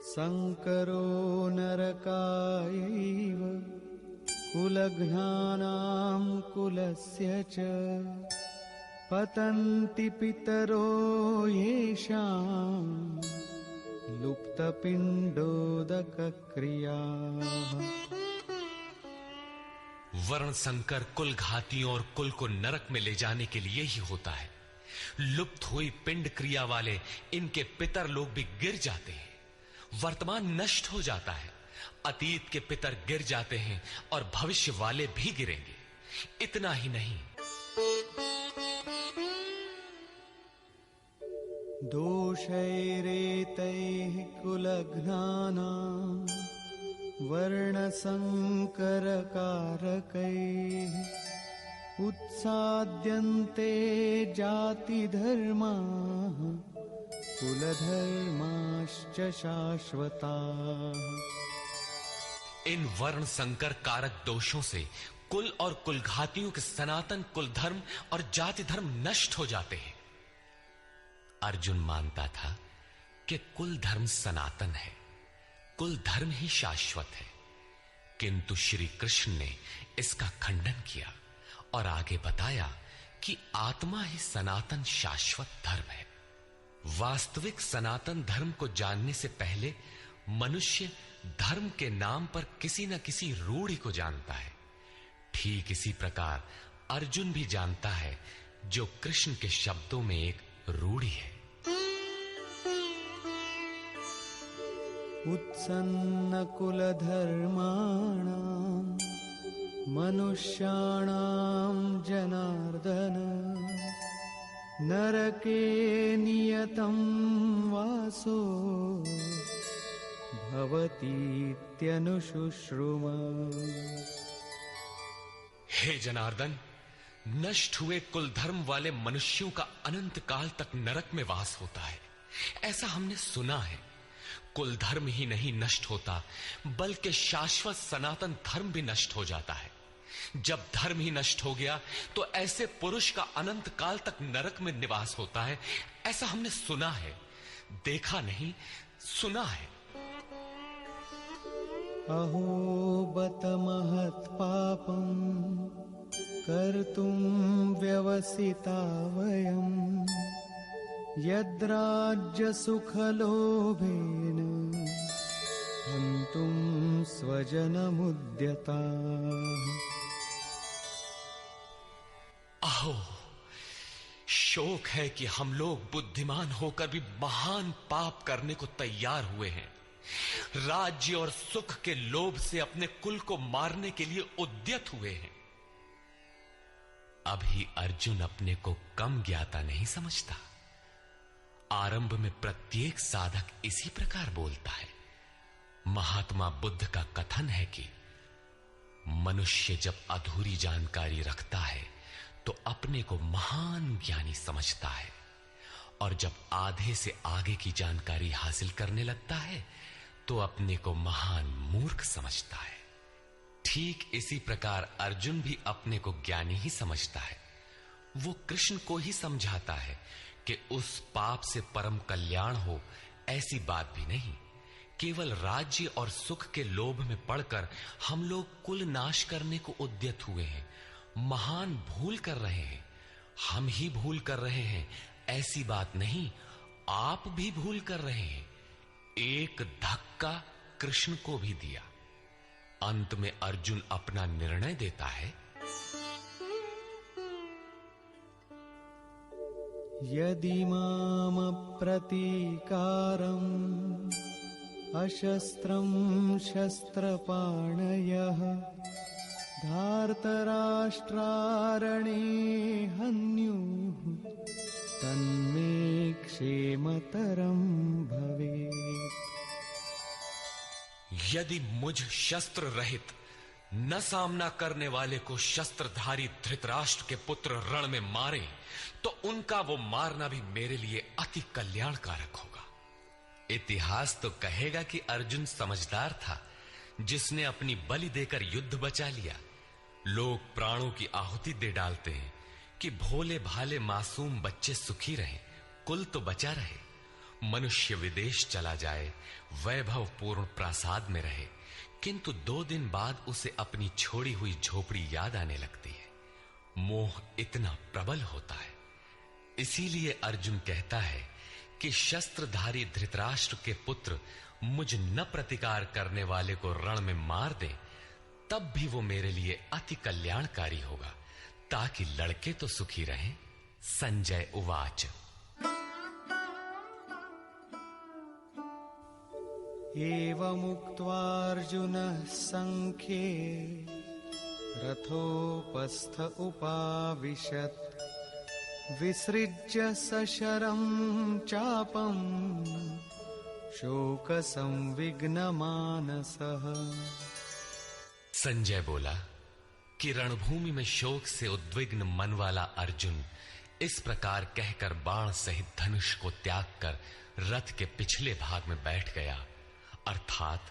संकरो नरकायैव कुलघ्नानां कुलस्य च पतन्ति पितरो येषां लुप्तपिण्डोदकक्रियाः। वर्ण संकर कुल घातियों और कुल को नरक में ले जाने के लिए ही होता है। लुप्त हुई पिंड क्रिया वाले इनके पितर लोग भी गिर जाते हैं। वर्तमान नष्ट हो जाता है, अतीत के पितर गिर जाते हैं और भविष्य वाले भी गिरेंगे। इतना ही नहीं, दोषैरेतैः कुलघ्नानां वर्णसंकरकारकैः उत्साद्यन्ते जातिधर्माः कुलधर्माश्च शाश्वताः। इन वर्ण संकर कारक दोषों से कुल और कुलघातियों के सनातन कुल धर्म और जाति धर्म नष्ट हो जाते हैं। अर्जुन मानता था कि कुल धर्म सनातन है, कुल धर्म ही शाश्वत है, किंतु श्री कृष्ण ने इसका खंडन किया और आगे बताया कि आत्मा ही सनातन शाश्वत धर्म है। वास्तविक सनातन धर्म को जानने से पहले मनुष्य धर्म के नाम पर किसी न किसी रूढ़ि को जानता है। ठीक इसी प्रकार अर्जुन भी जानता है जो कृष्ण के शब्दों में एक रूढ़ि है। उत्सन्न कुलधर्माणां मनुष्याणां जनार्दन नरके नियतं वासो भवतीत्यनुशुश्रुम। हे जनार्दन, नष्ट हुए कुल धर्म वाले मनुष्यों का अनंत काल तक नरक में वास होता है, ऐसा हमने सुना है। कुल धर्म ही नहीं नष्ट होता, बल्कि शाश्वत सनातन धर्म भी नष्ट हो जाता है। जब धर्म ही नष्ट हो गया तो ऐसे पुरुष का अनंत काल तक नरक में निवास होता है, ऐसा हमने सुना है, देखा नहीं, सुना है। अहो बत महत् पापं कर्तुं व्यवसिता वयं यद्राज्य सुखलोभेन हन्तुं स्वजनमुद्यताः। अहो, शोक है कि हम लोग बुद्धिमान होकर भी महान पाप करने को तैयार हुए हैं। राज्य और सुख के लोभ से अपने कुल को मारने के लिए उद्यत हुए हैं। अभी अर्जुन अपने को कम ज्ञाता नहीं समझता। आरंभ में प्रत्येक साधक इसी प्रकार बोलता है। महात्मा बुद्ध का कथन है कि मनुष्य जब अधूरी जानकारी रखता है तो अपने को महान ज्ञानी समझता है, और जब आधे से आगे की जानकारी हासिल करने लगता है तो अपने को महान मूर्ख समझता है। ठीक इसी प्रकार अर्जुन भी अपने को ज्ञानी ही समझता है। वो कृष्ण को ही समझाता है कि उस पाप से परम कल्याण हो, ऐसी बात भी नहीं। केवल राज्य और सुख के लोभ में पड़कर हम लोग कुल नाश करने को उद्यत हुए हैं, महान भूल कर रहे हैं। हम ही भूल कर रहे हैं ऐसी बात नहीं, आप भी भूल कर रहे हैं। एक धक्का कृष्ण को भी दिया। अंत में अर्जुन अपना निर्णय देता है, यदि माम प्रतीकारम् अशस्त्रं शस्त्रपाणयः धार्तराष्ट्रारणे हन्युः तन्मे क्षेमतरं भवेत्। यदि मुझ शस्त्र रहित न सामना करने वाले को शस्त्रधारी धृतराष्ट्र के पुत्र रण में मारे तो उनका वो मारना भी मेरे लिए अति कल्याणकारक होगा। इतिहास तो कहेगा कि अर्जुन समझदार था, जिसने अपनी बलि देकर युद्ध बचा लिया। लोग प्राणों की आहुति दे डालते हैं कि भोले भाले मासूम बच्चे सुखी रहें, कुल तो बचा रहे। मनुष्य विदेश चला जाए, वैभव पूर्ण प्रासाद में रहे, किंतु 2 दिन बाद उसे अपनी छोड़ी हुई झोपड़ी याद आने लगती है। मोह इतना प्रबल होता है। इसीलिए अर्जुन कहता है कि शस्त्रधारी धृतराष्ट्र के पुत्र मुझ न प्रतिकार करने वाले को रण में मार दें, तब भी वो मेरे लिए अति कल्याणकारी होगा, ताकि लड़के तो सुखी रहें। संजय उवाच। एवमुक्त्वार्जुनः संख्ये रथोपस्थ उपाविशत् विसृज्य सशरं चापं शोकसंविघ्नमानसः। संजय बोला कि रणभूमि में शोक से उद्विग्न मन वाला अर्जुन इस प्रकार कहकर बाण सहित धनुष को त्याग कर रथ के पिछले भाग में बैठ गया, अर्थात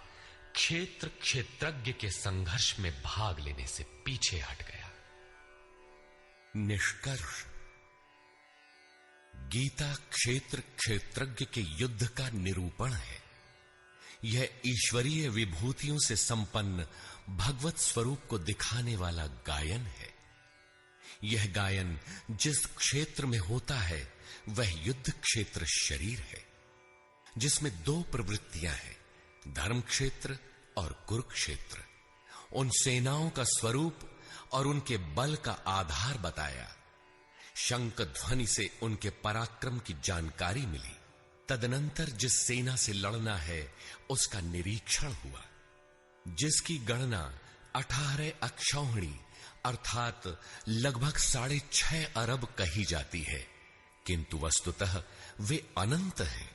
क्षेत्र क्षेत्रज्ञ के संघर्ष में भाग लेने से पीछे हट गया। निष्कर्ष, गीता क्षेत्र क्षेत्रज्ञ के युद्ध का निरूपण है। यह ईश्वरीय विभूतियों से संपन्न भगवत स्वरूप को दिखाने वाला गायन है। यह गायन जिस क्षेत्र में होता है वह युद्ध क्षेत्र शरीर है, जिसमें 2 प्रवृत्तियां हैं, धर्म क्षेत्र और कुरुक्षेत्र। उन सेनाओं का स्वरूप और उनके बल का आधार बताया। शंख ध्वनि से उनके पराक्रम की जानकारी मिली। तदनंतर जिस सेना से लड़ना है उसका निरीक्षण हुआ, जिसकी गणना 18 अक्षौहिणी अर्थात लगभग 6.5 अरब कही जाती है, किंतु वस्तुतः वे अनंत हैं।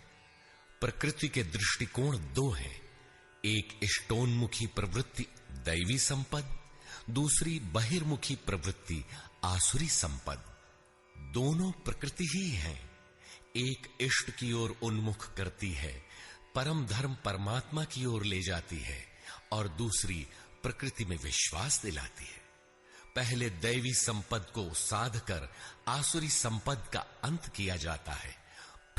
प्रकृति के दृष्टिकोण 2 हैं, एक इष्टोन्मुखी प्रवृत्ति दैवी संपद, दूसरी बहिर्मुखी प्रवृत्ति आसुरी संपद। दोनों प्रकृति ही हैं। एक इष्ट की ओर उन्मुख करती है, परम धर्म परमात्मा की ओर ले जाती है, और दूसरी प्रकृति में विश्वास दिलाती है। पहले दैवी संपद को साध कर आसुरी संपद का अंत किया जाता है,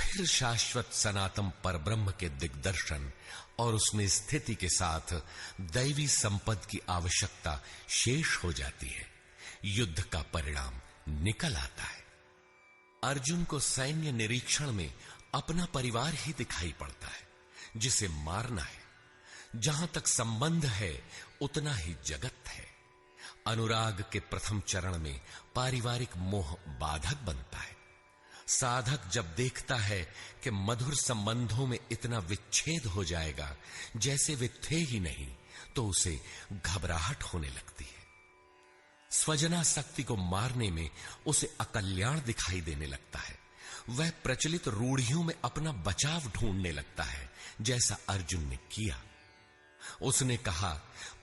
फिर शाश्वत सनातन परब्रह्म के दिग्दर्शन और उसमें स्थिति के साथ दैवी संपद की आवश्यकता शेष हो जाती है। युद्ध का परिणाम निकल आता है। अर्जुन को सैन्य निरीक्षण में अपना परिवार ही दिखाई पड़ता है, जिसे मारना है। जहां तक संबंध है उतना ही जगत है। अनुराग के प्रथम चरण में पारिवारिक मोह बाधक बनता है। साधक जब देखता है कि मधुर संबंधों में इतना विच्छेद हो जाएगा जैसे वे थे ही नहीं, तो उसे घबराहट होने लगती है। स्वजनासक्ति को मारने में उसे अकल्याण दिखाई देने लगता है। वह प्रचलित रूढ़ियों में अपना बचाव ढूंढने लगता है, जैसा अर्जुन ने किया। उसने कहा,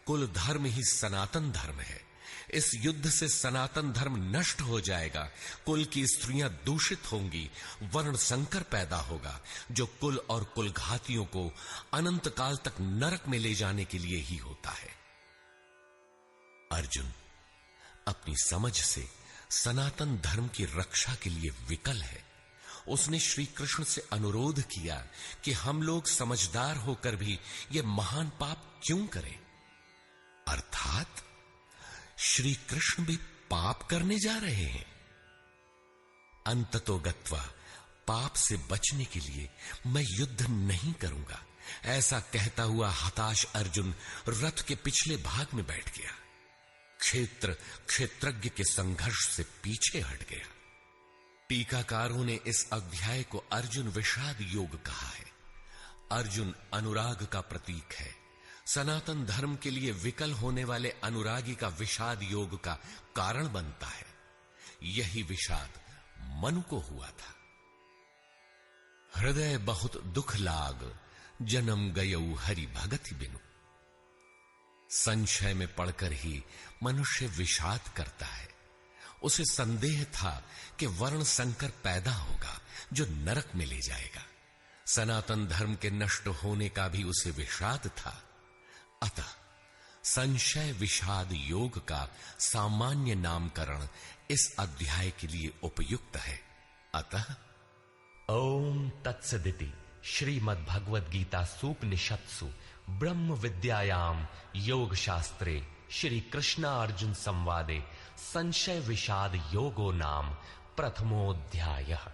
कुल धर्म ही सनातन धर्म है। इस युद्ध से सनातन धर्म नष्ट हो जाएगा, कुल की स्त्रियां दूषित होंगी, वर्ण संकर पैदा होगा, जो कुल और कुलघातियों को अनंत काल तक नरक में ले जाने के लिए ही होता है। अर्जुन अपनी समझ से सनातन धर्म की रक्षा के लिए विकल है। उसने श्री कृष्ण से अनुरोध किया कि हम लोग समझदार होकर भी यह महान पाप क्यों करें। अर्थात श्री कृष्ण भी पाप करने जा रहे हैं। अंततोगत्वा पाप से बचने के लिए मैं युद्ध नहीं करूंगा, ऐसा कहता हुआ हताश अर्जुन रथ के पिछले भाग में बैठ गया। क्षेत्रज्ञ के संघर्ष से पीछे हट गया। टीकाकारों ने इस अध्याय को अर्जुन विषाद योग कहा है। अर्जुन अनुराग का प्रतीक है। सनातन धर्म के लिए विकल होने वाले अनुरागी का विषाद योग का कारण बनता है। यही विषाद मनु को हुआ था। हृदय बहुत दुख लाग, जन्म गयऊ हरि भगति बिनु। संशय में पड़कर ही मनुष्य विषाद करता है। उसे संदेह था कि वर्ण संकर पैदा होगा जो नरक में ले जाएगा। सनातन धर्म के नष्ट होने का भी उसे विषाद था। अतः संशय विषाद योग का सामान्य नामकरण इस अध्याय के लिए उपयुक्त है। अतः ओम तत्सदिति श्रीमद्भगवद गीता सूपनिषत्सु ब्रह्म विद्यायाम योग शास्त्रे श्री कृष्णार्जुन संवादे संशय विषाद योगो नाम प्रथमोऽध्यायः।